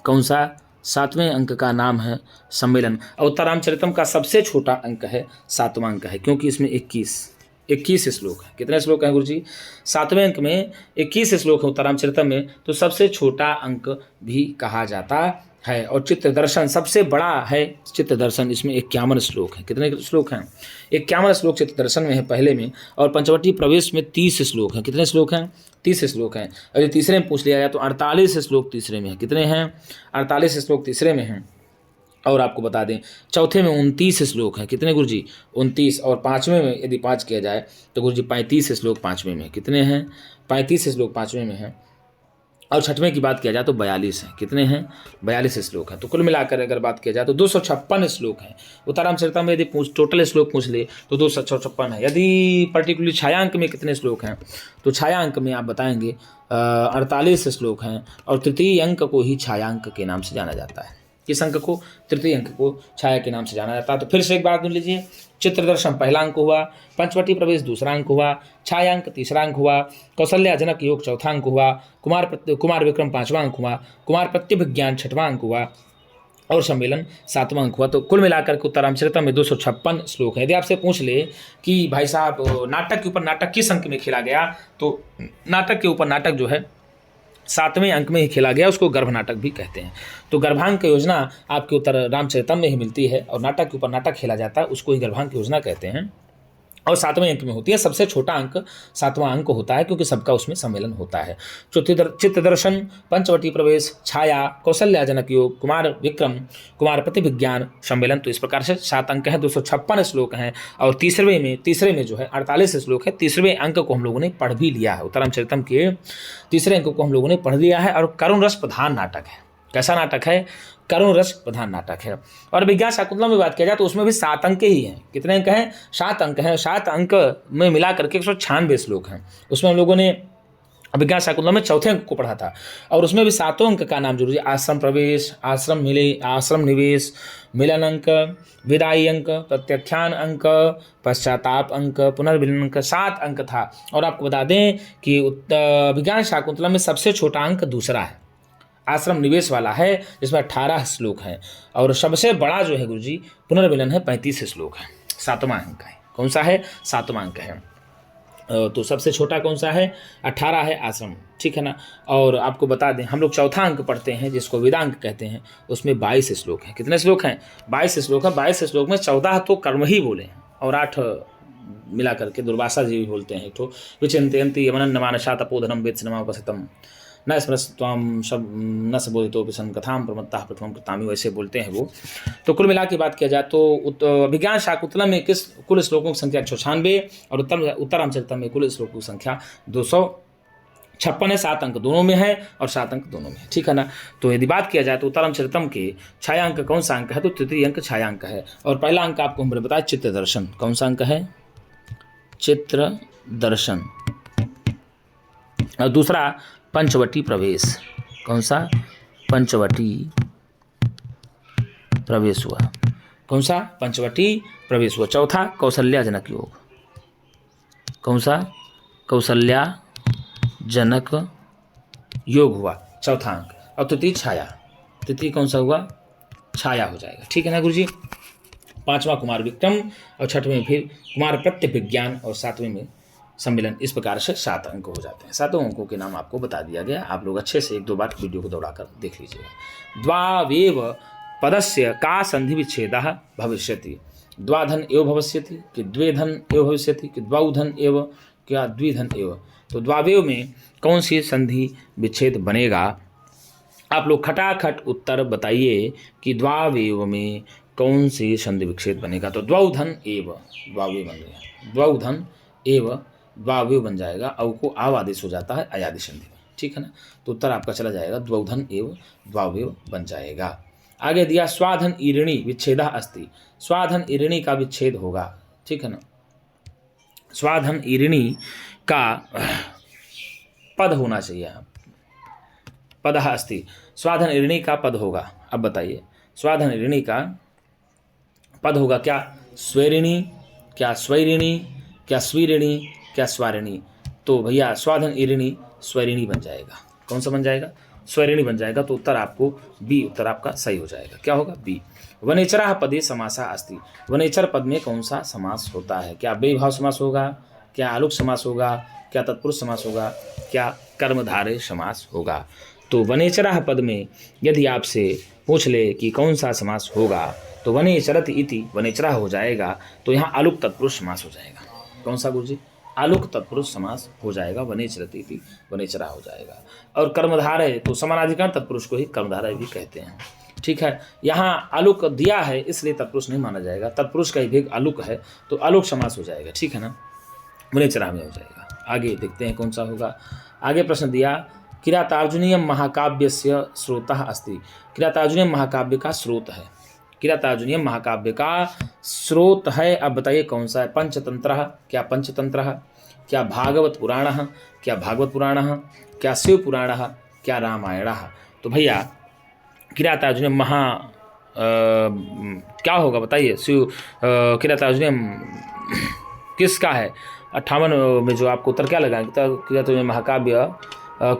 कौन सा? 7वें अंक का नाम है सम्मेलन। और उत्तर रामचरितम का सबसे छोटा अंक है 7वां अंक है, क्योंकि इसमें 21 श्लोक है। कितने श्लोक हैं गुरुजी? 7वें अंक में 21 श्लोक है उत्तर रामचरितम में, तो सबसे छोटा अंक भी कहा जाता है। और चित्र दर्शन सबसे बड़ा है। चित्र दर्शन इसमें 51 श्लोक है। कितने श्लोक हैं? 51 श्लोक चित्र दर्शन में है पहले में। और पंचवटी प्रवेश में 30 श्लोक हैं। कितने श्लोक हैं? 30 श्लोक हैं। अगर तीसरे में पूछ लिया जाए तो 48 श्लोक तीसरे में है। कितने हैं? 48 श्लोक तीसरे में हैं। और आपको बता दें चौथे में 29 श्लोक हैं। कितने गुरुजी? 29। और 5वें में यदि 5 किया जाए तो गुरुजी 35 श्लोक 5वें में। कितने हैं? 35 श्लोक 5वें में हैं। और 6वें की बात किया जाए तो 42 हैं। कितने हैं? 42 श्लोक हैं। तो कुल मिलाकर अगर बात किया जाए तो 256 श्लोक हैं। उत्तर रामचरित में यदि टोटल श्लोक पूछ ले तो 256 है। यदि पर्टिकुलरली छायांक में कितने श्लोक हैं तो छायांक में आप बताएंगे 48 श्लोक हैं। और तृतीय अंक को ही छायांक के नाम से जाना जाता है। किस अंक को? तृतीय अंक को छाया के नाम से जाना जाता है। तो फिर से एक बात सुन लीजिए, चित्रदर्शन पहला अंक हुआ, पंचवटी प्रवेश दूसरा अंक हुआ, छायांक तीसरा अंक हुआ, कौशल्या जनक योग चौथा अंक हुआ, कुमार विक्रम पांचवा अंक हुआ, कुमार प्रत्यभिज्ञान छठवां अंक हुआ और सम्मेलन सातवां अंक हुआ। तो कुल मिलाकर के उत्तर रामचरितम में 256 श्लोक है। यदि आपसे पूछ ले कि भाई साहब नाटक के ऊपर नाटक किस अंक में खेला गया, तो नाटक के ऊपर नाटक जो है 7वें अंक में ही खेला गया, उसको गर्भ नाटक भी कहते हैं। तो गर्भांक योजना आपके उत्तर रामचरितम में ही मिलती है और नाटक के ऊपर नाटक खेला जाता है, उसको ही गर्भांक योजना कहते हैं और 7वें अंक में होती है। सबसे छोटा अंक 7वां अंक होता है क्योंकि सबका उसमें सम्मेलन होता है। चित्तदर्शन, पंचवटी प्रवेश, छाया, कौशल्या जनक योग, कुमार विक्रम, कुमार प्रतिभिज्ञान, सम्मेलन। तो इस प्रकार से 7 अंक हैं, 256 श्लोक हैं और तीसरे में जो है 48 श्लोक है। तीसरे अंक को हम लोगों ने पढ़ भी लिया है, उत्तर रामचरितम के तीसरे अंक को हम लोगों ने पढ़ लिया है। और करुण रस प्रधान नाटक है। कैसा नाटक है? करुण रस प्रधान नाटक है। और विज्ञान शाकुंतलम में बात किया जाए तो उसमें भी 7 अंक ही हैं। कितने अंक हैं? 7 अंक हैं। 7 अंक में मिला करके 196 श्लोक हैं। उसमें हम लोगों ने विज्ञान शाकुंतलम में चौथे अंक को पढ़ा था और उसमें भी 7 अंक का नाम जरूरी है। आश्रम प्रवेश, आश्रम निवेश, मिलन अंक, विदाई अंक, प्रत्याख्यान अंक, पश्चाताप अंक, पुनर्मिलन अंक, 7 अंक था। और आपको बता दें कि विज्ञान शाकुंतलम में सबसे छोटा अंक दूसरा है, आश्रम निवेश वाला है, जिसमें 18 श्लोक हैं। और सबसे बड़ा जो है गुरुजी पुनर्मिलन है, 35 श्लोक है, 7वां अंक है। कौन सा है? 7वां अंक है। तो सबसे छोटा कौन सा है? 18 है आश्रम, ठीक है ना। और आपको बता दें हम लोग चौथा अंक पढ़ते हैं जिसको वेदांक कहते हैं, उसमें 22 श्लोक हैं। कितने श्लोक हैं? 22 श्लोक है। 22 श्लोक में 14 तो कर्म ही बोले हैं और 8 मिला करके दुर्वासा जी भी बोलते हैं। तो विचिंतयन्ति यमनन्न मानसा तपोधनम वेत्सनमापसतम न स्मृत्वाम सब न सबोधितो सन कथाम प्रमत्ता प्रथम कृतामी, वैसे बोलते हैं वो। तो कुल मिला की बात किया जाए तो विज्ञान शाकुंतलम में कुल श्लोकों की संख्या 196 और उत्तर रामचरितम में कुल श्लोकों की संख्या 256 है। 7 अंक दोनों में है और 7 अंक दोनों में है, ठीक है ना। तो यदि बात किया जाए तो उत्तर रामचरितम के छायांक कौन सा अंक है? तो तृतीय अंक छायांक है। और पहला अंक आपको हमने बताया चित्तदर्शन। कौन सा अंक है? चित्रदर्शन। और दूसरा पंचवटी प्रवेश। कौन सा? पंचवटी प्रवेश हुआ। कौन सा? पंचवटी प्रवेश हुआ। चौथा कौशल्या जनक योग। कौन सा? कौशल्या जनक योग हुआ, चौथा अंक। और तृतीय छाया। तृतीय कौन सा हुआ? छाया हो जाएगा, ठीक है ना गुरुजी। 5वां कुमार विक्रम और 6वें फिर कुमार प्रत्यभिज्ञान और 7वें में सम्मेलन। इस प्रकार से 7 अंक हो जाते हैं। 7 अंकों के नाम आपको बता दिया गया। आप लोग अच्छे से 1-2 बार वीडियो को दौड़ाकर देख लीजिएगा। द्वावेव पदस्य का संधि विच्छेदः भविष्यति? द्वाधन एव भविष्यति कि द्वेधन एव भविष्यति कि द्वौधन एव क्या द्विधन एव? तो द्वावेव में कौन सी संधि विच्छेद बनेगा? आप लोग खटाखट उत्तर बताइए कि द्वावेव में कौन सी संधि विच्छेद बनेगा। तो द्वौधन एव, द्वावेव बन गया, द्वौधन एव द्वावेव बन जाएगा। अव को आव आदेश हो जाता है अयादि संधि में, ठीक है ना। तो उत्तर आपका चला जाएगा द्वौधन एव द्वावेव बन जाएगा। आगे दिया स्वाधन ईरिणी विच्छेदा अस्ति। स्वाधन ईरिणी का विच्छेद होगा, ठीक है ना। स्वाधन ईरिणी का पद होना चाहिए, पदः अस्ति। स्वाधन ईरिणी का पद होगा। अब बताइए स्वाधन ईरिणी का पद होगा क्या? स्वैरिणी, क्या स्वैरिणी, क्या स्वीरिणी, क्या स्वारिणी? तो भैया स्वाधन ईरिणी स्वैरिणी बन जाएगा। कौन सा बन जाएगा? स्वैरिणी बन जाएगा। तो उत्तर आपको बी, उत्तर आपका सही हो जाएगा। क्या होगा? बी। वनेचरः पदे समासा अस्ति। वनेचर पद में कौन सा समास होता है? क्या बेभाव समास होगा? क्या आलोक समास होगा? क्या तत्पुरुष समास होगा? क्या कर्मधारय समास होगा? तो वनेचरः पद में यदि आपसे पूछ ले कि कौन सा समास होगा तो वनेचरति इति वनेचरः हो जाएगा। तो यहाँ आलुक तत्पुरुष समास हो जाएगा। कौन सा गुरुजी? आलुक तत्पुरुष समास हो जाएगा। वनेचरति इति वनेचरः हो जाएगा। और कर्मधारय तो समानाधिकरण तत्पुरुष को ही कर्मधारय भी कहते हैं, ठीक है। यहाँ आलुक दिया है इसलिए तत्पुरुष नहीं माना जाएगा। तत्पुरुष का ही भेद आलुक है तो आलुक समास हो जाएगा, ठीक है ना। वनेचरः में हो जाएगा। आगे देखते हैं कौन सा होगा। आगे प्रश्न दिया किरातार्जुनीयम महाकाव्यस्य स्रोतः अस्ति। किरातार्जुनीयम महाकाव्य का स्रोत है। किरातार्जुनीयम महाकाव्य का स्रोत है। अब बताइए कौन सा है? पंचतंत्र, क्या पंचतंत्र, क्या भागवत पुराण, क्या भागवत पुराण, क्या शिव पुराण, क्या रामायण? तो भैया किरातार्जुनीयम क्या होगा बताइए। शिव किरातार्जुनीयम किसका है? 58 में जो आपको उत्तर क्या लगा, किरातार्जुनीय महाकाव्य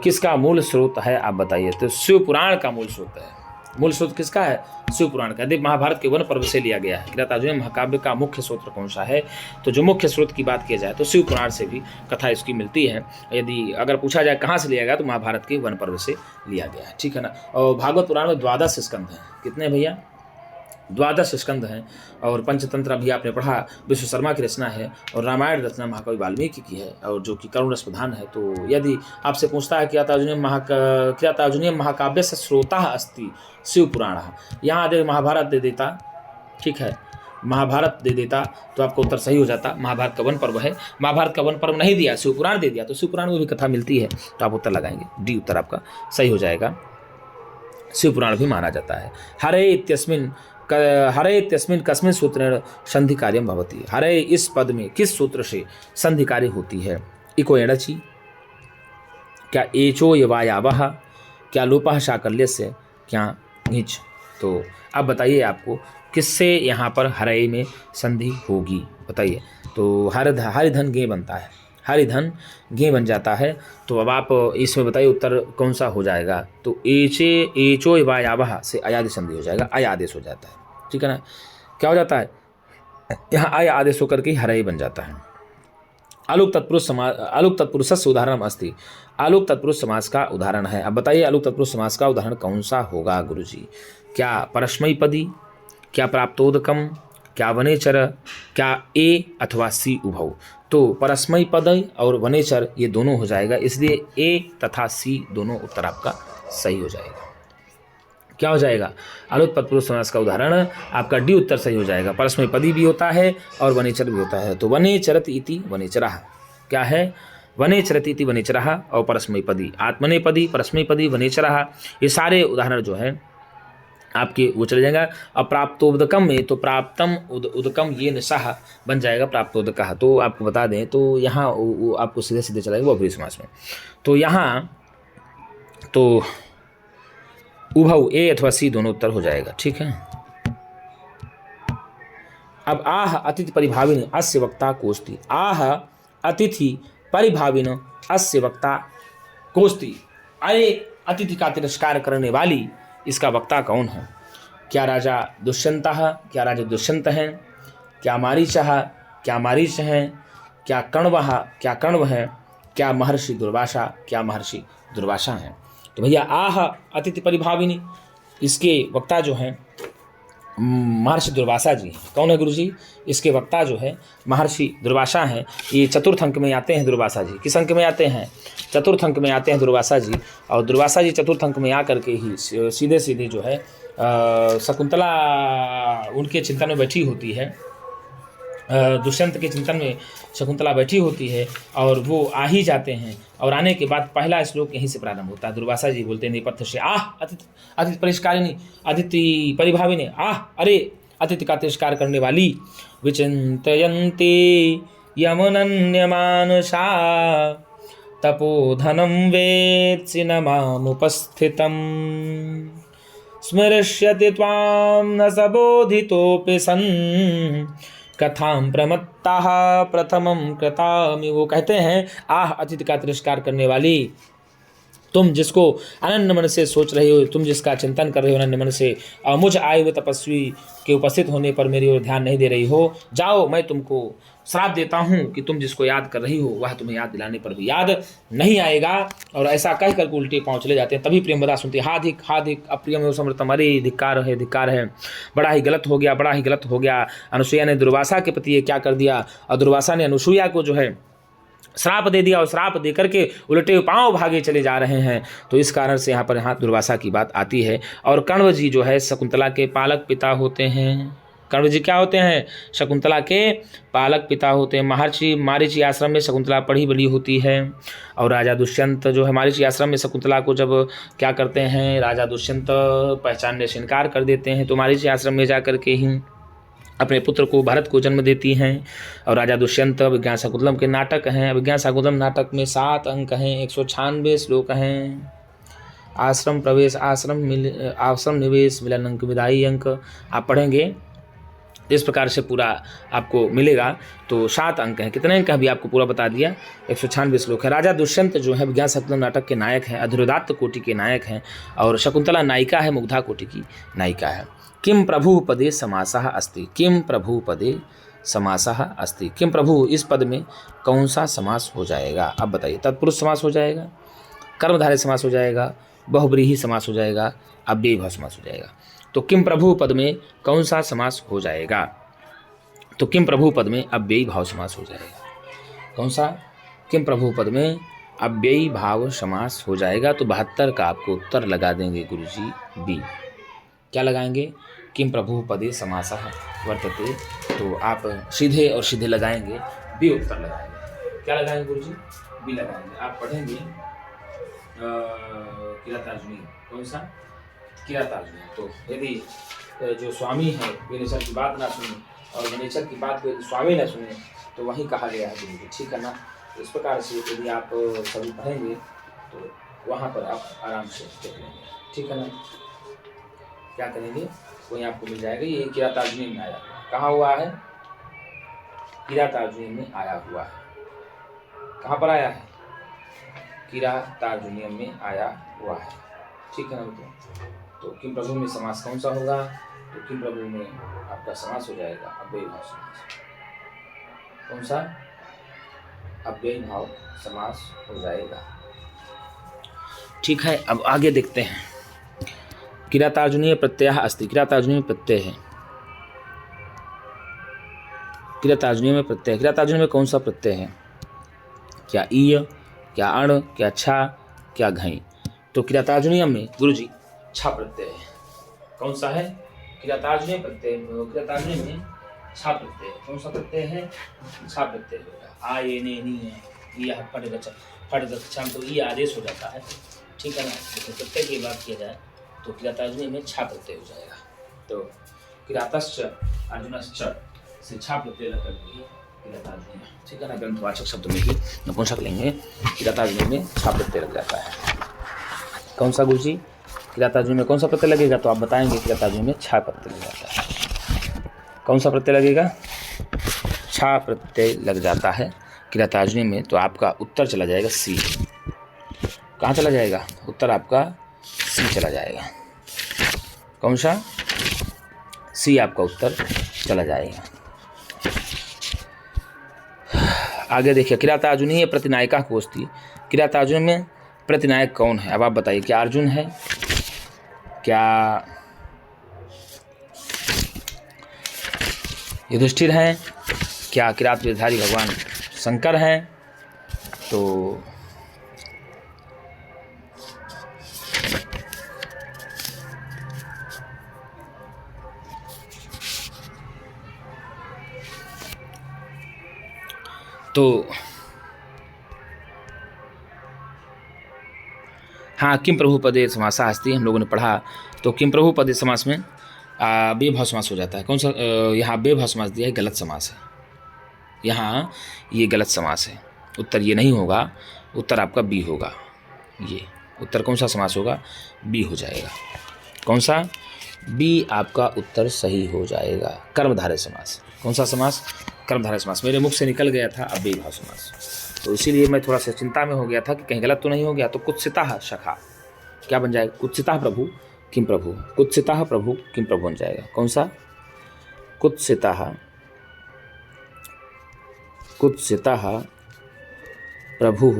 किसका मूल स्रोत है आप बताइए। तो शिव पुराण का मूल स्रोत है। मूल स्रोत किसका है? शिव पुराण का। यदि महाभारत के वन पर्व से लिया गया है, किरातार्जुनीय महाकाव्य का मुख्य स्रोत कौन सा है? तो जो मुख्य स्रोत की बात की जाए तो शिव पुराण से भी कथा इसकी मिलती है। यदि अगर पूछा जाए कहाँ से लिया गया तो महाभारत के वन पर्व से लिया गया है, ठीक है ना। और भागवत पुराण में 12 स्कंद हैं। कितने भैया? 12 स्कंद हैं। और पंचतंत्र अभी आपने पढ़ा, विश्वकर्मा की रचना है। और रामायण रचना महाकवि वाल्मीकि की है, और जो कि करुण रस प्रधान है। तो यदि आपसे पूछता है किरातार्जुनीय महाकाव्य से श्रोता अस्ति शिव पुराण, यहाँ दे महाभारत दे देता, ठीक है, महाभारत दे देता तो आपका उत्तर सही हो जाता। महाभारत का वन पर्व है, महाभारत का वन पर्व नहीं दिया, शिव पुराण दे दिया, तो शिव पुराण में भी कथा मिलती है, तो आप उत्तर लगाएंगे डी, उत्तर आपका सही हो जाएगा। शिव पुराण भी माना जाता है। हरे इत्यस्मिन् कस्मिन् सूत्रेण संधि कार्यम भवति। हरे इस पद में किस सूत्र से संधि कार्य होती है? इको एणचि, क्या एचो यवायावः, क्या लोपः शाकल्यस्य, क्या ङीच। तो अब बताइए आपको किससे यहाँ पर हरे में संधि होगी, बताइए। तो हरिधन गे बनता है, हरिधन गे बन जाता है। तो अब आप इसमें बताइए उत्तर कौन सा हो जाएगा। तो एचो यवायावः से अयादेश संधि हो जाएगा, अय आदेश हो जाता है, ठीक है ना। क्या हो जाता है? यहाँ अय आदेश होकर के हरे बन जाता है। आलोक तत्पुरुष से उदाहरण अस्ति। आलोक तत्पुरुष समास का उदाहरण है। अब बताइए आलोक तत्पुरुष समास का उदाहरण कौन सा होगा गुरुजी? क्या परस्मैपदी, क्या प्राप्तोदकम, क्या वनेचर, क्या ए अथवा सी उभौ। तो परस्मई पद और वनेचर ये दोनों हो जाएगा, इसलिए ए तथा सी दोनों उत्तर आपका सही हो जाएगा। क्या हो जाएगा? आलोक तत्पुरुष समास का उदाहरण आपका डी उत्तर सही हो जाएगा। परस्मई पदी भी होता है और वनेचर भी होता है। तो वनेचरत इति वनेचरः, क्या है? वनेचरत इति वनेचरः और परस्मैपदी, आत्मनेपदी, परस्मैपदी, वनेचरः, ये सारे उदाहरण जो है आपके वो चले जाएगा। अब प्राप्तोदकम में तो प्राप्तम उदकम ये निशाह बन जाएगा प्राप्तोदकः। तो आपको बता दें तो यहाँ आपको सीधे सीधे चलाएगा वो अभ्री समास में। तो यहाँ तो उभौ ए अथवा सी दोनों उत्तर हो जाएगा, ठीक है। अब आह अतिथि परिभाविन अस्य वक्ता कोस्ति। आह अतिथि परिभाविन अस्य वक्ता कोस्ति। अरे अतिथि का तिरस्कार करने वाली इसका वक्ता कौन है? क्या राजा दुष्यंत है? क्या राजा दुष्यंत हैं? क्या मारीचः? क्या मारीच हैं? क्या कण्वः? क्या कण्व हैं? क्या महर्षि दुर्वासा? क्या महर्षि दुर्वासा हैं? तो भैया आह अतिथि परिभाविनी इसके वक्ता जो हैं महर्षि दुर्वासा जी। कौन है गुरुजी? इसके वक्ता जो है महर्षि दुर्वासा हैं। ये चतुर्थ अंक में आते हैं दुर्वासा जी। किस अंक में आते हैं? चतुर्थ अंक में आते हैं दुर्वासा जी। और दुर्वासा जी चतुर्थ अंक में आकर के ही सीधे सीधे जो है शकुंतला उनके चिंतन में बैठी होती है, दुष्यंत के चिंतन में शकुंतला बैठी होती है और वो आ ही जाते हैं। और आने के बाद पहला श्लोक यहीं से प्रारंभ होता है। दुर्वासा जी बोलते हैं नेपथ्य से, आह अतिथि परिष्कारिणी, अतिथि परिभाविनी, आह अरे अतिथि का तिरस्कार करने वाली। विचिन्तयन्ते यमुनन्यमानुषा तपोधनं वेत्सि न मामुपस्थितं स्मृष्यति त्वां न सबोधितोऽपि सन् कथां प्रमत्ताः प्रथमं कृतामि। वो कहते हैं आह अतिथि का तिरस्कार करने वाली, तुम जिसको अनन्य मन से सोच रहे हो, तुम जिसका चिंतन कर रहे हो अनन्य मन से, और मुझ आए हुए तपस्वी के उपस्थित होने पर मेरी ओर ध्यान नहीं दे रही हो, जाओ मैं तुमको श्राप देता हूँ कि तुम जिसको याद कर रही हो वह तुम्हें याद दिलाने पर भी याद नहीं आएगा। और ऐसा कह कर उल्टे पाँव चले जाते हैं। तभी प्रियंवदा सुनती हाधिक हाधिक अप्रियम समृतम, अरे धिक्कार है, बड़ा ही गलत हो गया, बड़ा ही गलत हो गया। अनुसुईया ने दुर्वासा के प्रति ये क्या कर दिया, और दुर्वासा ने अनुसुईया को जो है श्राप दे दिया और श्राप दे करके उल्टे पांव भागे चले जा रहे हैं। तो इस कारण से यहाँ पर दुर्वासा की बात आती है। और कण्व जी जो है शकुंतला के पालक पिता होते हैं। कण्व जी क्या होते हैं? शकुंतला के पालक पिता होते हैं। महर्षि मारीची आश्रम में शकुंतला पढ़ी बड़ी होती है। और राजा दुष्यंत जो है मारीची आश्रम में शकुंतला को जब क्या करते हैं, राजा दुष्यंत पहचानने से इनकार कर देते हैं। तो मारीची आश्रम में जा कर के ही अपने पुत्र को भरत को जन्म देती हैं। और राजा दुष्यंत विज्ञान शाकुंतलम के नाटक हैं। विज्ञान शाकुंतलम नाटक में 7 अंक हैं, 196 श्लोक हैं। आश्रम प्रवेश, आश्रम निवेश, मिलन अंक, विदाई अंक आप पढ़ेंगे इस प्रकार से पूरा आपको मिलेगा। तो 7 अंक हैं। कितने अंक अभी आपको पूरा बता दिया, 196 श्लोक है। राजा दुष्यंत जो है विज्ञान शकुंतला नाटक के नायक हैं, अधुरोदात्त कोटि के नायक हैं, और शकुंतला नायिका है, मुग्धा कोटि की नायिका है। किम प्रभु पदे समासः अस्ति, किम प्रभु पदे समासः अस्ति, किम प्रभु इस पद में कौन सा समास हो जाएगा? अब बताइए, तत्पुरुष समास हो जाएगा, कर्मधारय समास हो जाएगा, बहुब्रीहि समास हो जाएगा, अव्ययीभाव समास हो जाएगा। तो किम प्रभु पद में कौन सा समास हो जाएगा? तो किम प्रभु पद में अव्ययीभाव समास हो जाएगा। कौन सा? किम प्रभु पद में अव्ययीभाव समास हो जाएगा। तो 72 का आपको उत्तर लगा देंगे गुरुजी बी। क्या लगाएंगे? किम प्रभु पदे समासः वर्तते। तो आप सीधे और सीधे लगाएंगे, बी उत्तर लगाएंगे। क्या लगाएंगे गुरुजी? बी लगाएंगे। आप पढ़ेंगे किरातार्जुनी। कौन सा? किरातार्जुनी। तो यदि जो स्वामी है विनेचर की बात ना सुने और विनेचर की बात को स्वामी न सुने तो वहीं कहा गया है गुरुजी, ठीक है ना। तो इस प्रकार से यदि आप सभी पढ़ेंगे तो वहाँ पर आप आराम से देख लेंगे, ठीक है ना। क्या करेंगे? वहीं आपको मिल जाएगा। ये किरातार्जुनी में आया, कहाँ हुआ है? किरातार्जुनी में आया हुआ है। कहाँ पर आया है? किरातार्जुनीयम में आया हुआ है, ठीक है ना। तो किम प्रभु में समास कौन सा होगा? तो किम प्रभु में आपका समास हो जाएगा अव्ययीभाव समास। कौन सा? अव्ययीभाव समास हो जाएगा, ठीक है। अब आगे देखते हैं। किरातार्जुनीय प्रत्यय अस्ति, किरातार्जुनीय में प्रत्यय है, किरातार्जुनीय में प्रत्यय। किरातार्जुनीय में कौन सा प्रत्यय है? क्या ईय, क्या अण, क्या छा, क्या घई? तो किरातार्जुनीय में गुरुजी छा प्रत्यय है। कौन सा है? किरातार्जुनीय प्रत्यय। किरातार्जुनीय में छा प्रत्यय। कौन सा प्रत्यय है? छा प्रत्यय होगा। आ ये ने नी है, यह फट गच्छाम, तो ये आदेश हो जाता है, ठीक है ना। लेकिन प्रत्यय की बात किया जाए तो किरातार्जुनीय में छा प्रत्यय हो जाएगा। तो किरातश्च अर्जुनश्च से छा प्रत्यय लग करके किरातार्जुनीय, ठीक है ना। ग्रंथवाचक शब्द में ही नपुंसक लेंगे, किरातार्जुनीय में छा प्रत्यय लग जाता है। कौन सा गुरुजी? किरातार्जुनीय में कौन सा प्रत्यय लगेगा? तो आप बताएंगे किरातार्जुनीय में छा प्रत्यय लग जाता है। कौन सा प्रत्यय लगेगा? छा प्रत्यय लग जाता है किरातार्जुनीय में। तो आपका उत्तर चला जाएगा सी। कहाँ चला जाएगा? उत्तर आपका सी चला जाएगा। कौन सा? सी आपका उत्तर चला जाएगा। आगे देखिए, किरातार्जुनीय प्रतिनायिका कोस्ती। किरातार्जुनीय में प्रतिनायक कौन है? अब आप बताइए, क्या अर्जुन है, क्या युधिष्ठिर हैं, क्या किरात वेशधारी भगवान शंकर हैं? तो हाँ, किम प्रभु पदे समासा अस्ति हम लोगों ने पढ़ा। तो किम प्रभु पदे समास में बेभाव समास हो जाता है। कौन सा? यहाँ बेभाव समास दिया है, गलत समास है। यहाँ ये गलत समास है। उत्तर ये नहीं होगा, उत्तर आपका बी होगा। ये उत्तर कौन सा समास होगा? बी हो जाएगा। कौन सा? बी आपका उत्तर सही हो जाएगा। कर्मधारय समास। कौन सा समास? कर्मधारय समास। मेरे मुख से निकल गया था अव्ययीभाव समास, तो इसीलिए मैं थोड़ा सा चिंता में हो गया था कि कहीं गलत तो नहीं हो गया। तो कुत्सिता शखा क्या बन जाएगा? कुत्सिता प्रभु किम प्रभु, कुत्सिता प्रभु किम प्रभु बन जाएगा। कौन सा? कुत्सिता प्रभु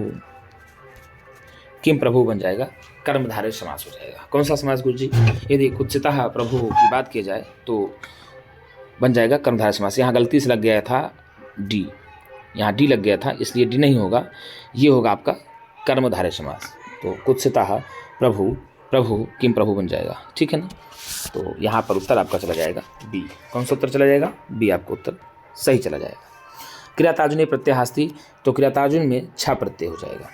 किम प्रभु बन जाएगा, कर्मधारय समास हो जाएगा। कौन सा समास गुरुजी? यदि कुत्सिता प्रभु की बात की जाए तो बन जाएगा कर्मधारय समास। यहाँ गलती से लग गया था डी, यहाँ डी लग गया था, इसलिए डी नहीं होगा, ये होगा आपका कर्मधारय समास। तो कुत्सिता प्रभु किम प्रभु बन जाएगा, ठीक है ना। तो यहाँ पर उत्तर आपका चला जाएगा बी। कौन सा उत्तर चला जाएगा? बी आपका उत्तर सही चला जाएगा। किरातार्जुनीय प्रत्ययास्ति, तो किरातार्जुन में छा प्रत्यय हो जाएगा।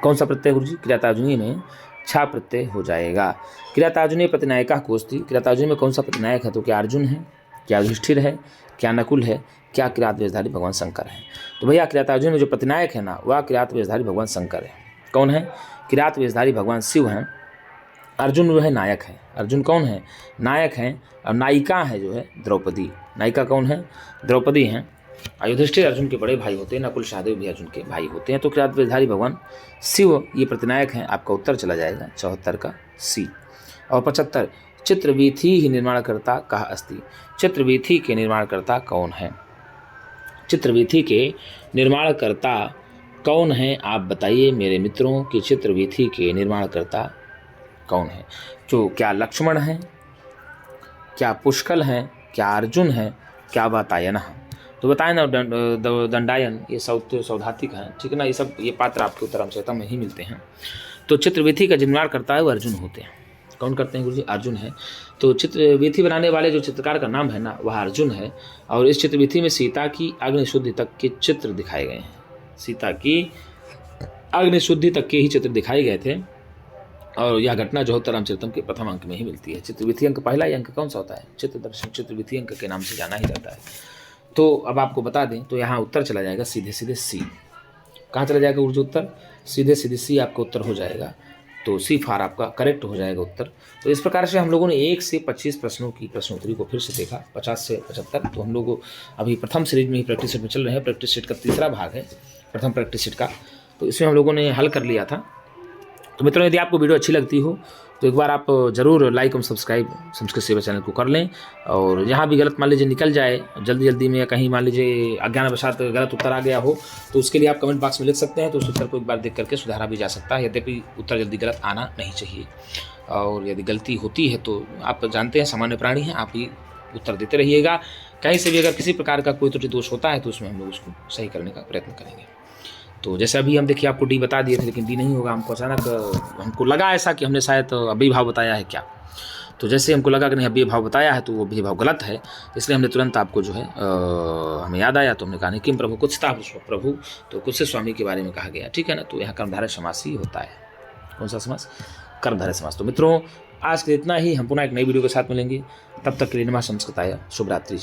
कौन सा प्रत्यय गुरुजी? किरातार्जुनीय में छा प्रत्यय हो जाएगा। किरातार्जुनीय प्रतिनायिका कोस्ती, किरातार्जुनीय में कौन सा प्रतिनायक है? तो क्या अर्जुन है, क्या युधिष्ठिर है, क्या नकुल है, क्या किरात वेशधारी भगवान शंकर है? तो भैया किरातार्जुन में जो प्रतिनायक है ना, वह किरात वेशधारी भगवान शंकर है। कौन है? किरात वेशधारी भगवान शिव हैं। अर्जुन जो है नायक है। अर्जुन कौन है? नायक हैं। और नायिका है जो है द्रौपदी। नायिका कौन है? द्रौपदी हैं। युधिष्ठिर अर्जुन के बड़े भाई होते हैं, नकुल सहदेव भी अर्जुन के भाई होते हैं। तो किरात वेशधारी भगवान शिव ये प्रतिनायक हैं। आपका उत्तर चला जाएगा 74 का सी। और 75, चित्रवीथि ही निर्माणकर्ता कहा अस्ति। चित्रवीथि के निर्माणकर्ता कौन है? चित्रवीथि के निर्माणकर्ता कौन है? आप बताइए मेरे मित्रों कि चित्रवीथि के निर्माणकर्ता कौन है? जो क्या लक्ष्मण हैं, क्या पुष्कल हैं, क्या अर्जुन हैं, क्या वातायन है? तो बताएं ना। दंडायन ये सौधातिक हैं, ठीक है ना। ये सब ये पात्र आपके उत्तरामचरितम में ही मिलते हैं। तो चित्रवीथि का निर्माण करता है वो अर्जुन होते हैं। कौन करते हैं गुरुजी? अर्जुन है। तो चित्रवीथि बनाने वाले जो चित्रकार का नाम है ना वह अर्जुन है। और इस चित्रवीथि में सीता की अग्निशुद्धि तक के चित्र दिखाए गए हैं। सीता की अग्निशुद्धि तक के ही चित्र दिखाए गए थे। और यह घटना जो उत्तरामचरितम के प्रथम अंक में ही मिलती है। चित्रवीथि अंक पहला ही अंक कौन सा होता है? चित्रदर्शन चित्रवीथि अंक के नाम से जाना ही जाता है। तो अब आपको बता दें तो यहाँ उत्तर चला जाएगा सीधे सीधे सी। कहाँ चला जाएगा गुरुजी उत्तर? सीधे सीधे सी आपका उत्तर हो जाएगा। तो सी फार आपका करेक्ट हो जाएगा उत्तर। तो इस प्रकार से हम लोगों ने 1 से 25 प्रश्नों की प्रश्नोत्तरी को फिर से देखा, 50 से 75। तो हम लोग अभी प्रथम सीरीज में ही प्रैक्टिस सेट में चल रहे हैं। प्रैक्टिस सेट का तीसरा भाग है, प्रथम प्रैक्टिस सेट का। तो इसमें हम लोगों ने हल कर लिया था। तो मित्रों यदि आपको वीडियो अच्छी लगती हो तो एक बार आप ज़रूर लाइक और सब्सक्राइब संस्कृत सेवा चैनल को कर लें। और यहाँ भी गलत मान लीजिए निकल जाए जल्दी में, या कहीं मान लीजिए अज्ञानवशात गलत उत्तर आ गया हो तो उसके लिए आप कमेंट बॉक्स में लिख सकते हैं। तो उस उत्तर को एक बार देख करके सुधारा भी जा सकता है। यद्यपि उत्तर जल्दी गलत आना नहीं चाहिए। और यदि गलती होती है तो आप जानते हैं सामान्य प्राणी हैं, आप ही उत्तर देते रहिएगा। कहीं से भी अगर किसी प्रकार का कोई त्रुटि दोष होता है तो उसमें हम लोग उसको सही करने का प्रयत्न करेंगे। तो जैसे अभी हम देखिए आपको डी बता दिए थे लेकिन डी नहीं होगा। हमको अचानक हमको लगा ऐसा कि हमने शायद अभी भाव बताया है क्या। तो जैसे हमको लगा कि नहीं अभी भाव बताया है तो वो अभी भाव गलत है, इसलिए हमने तुरंत आपको जो है हमें याद आया तो हमने कहा नहीं किम प्रभु कुछ था प्रभु, तो कुछ से स्वामी के बारे में कहा गया, ठीक है ना। तो यहाँ कर्मधारय समास ही होता है। कौन सा समास? कर्मधारय समास। तो मित्रों आज के इतना ही। हम पुनः एक नई वीडियो के साथ मिलेंगे। तब तक के लिए नमः संस्कृताय, शुभ रात्रि।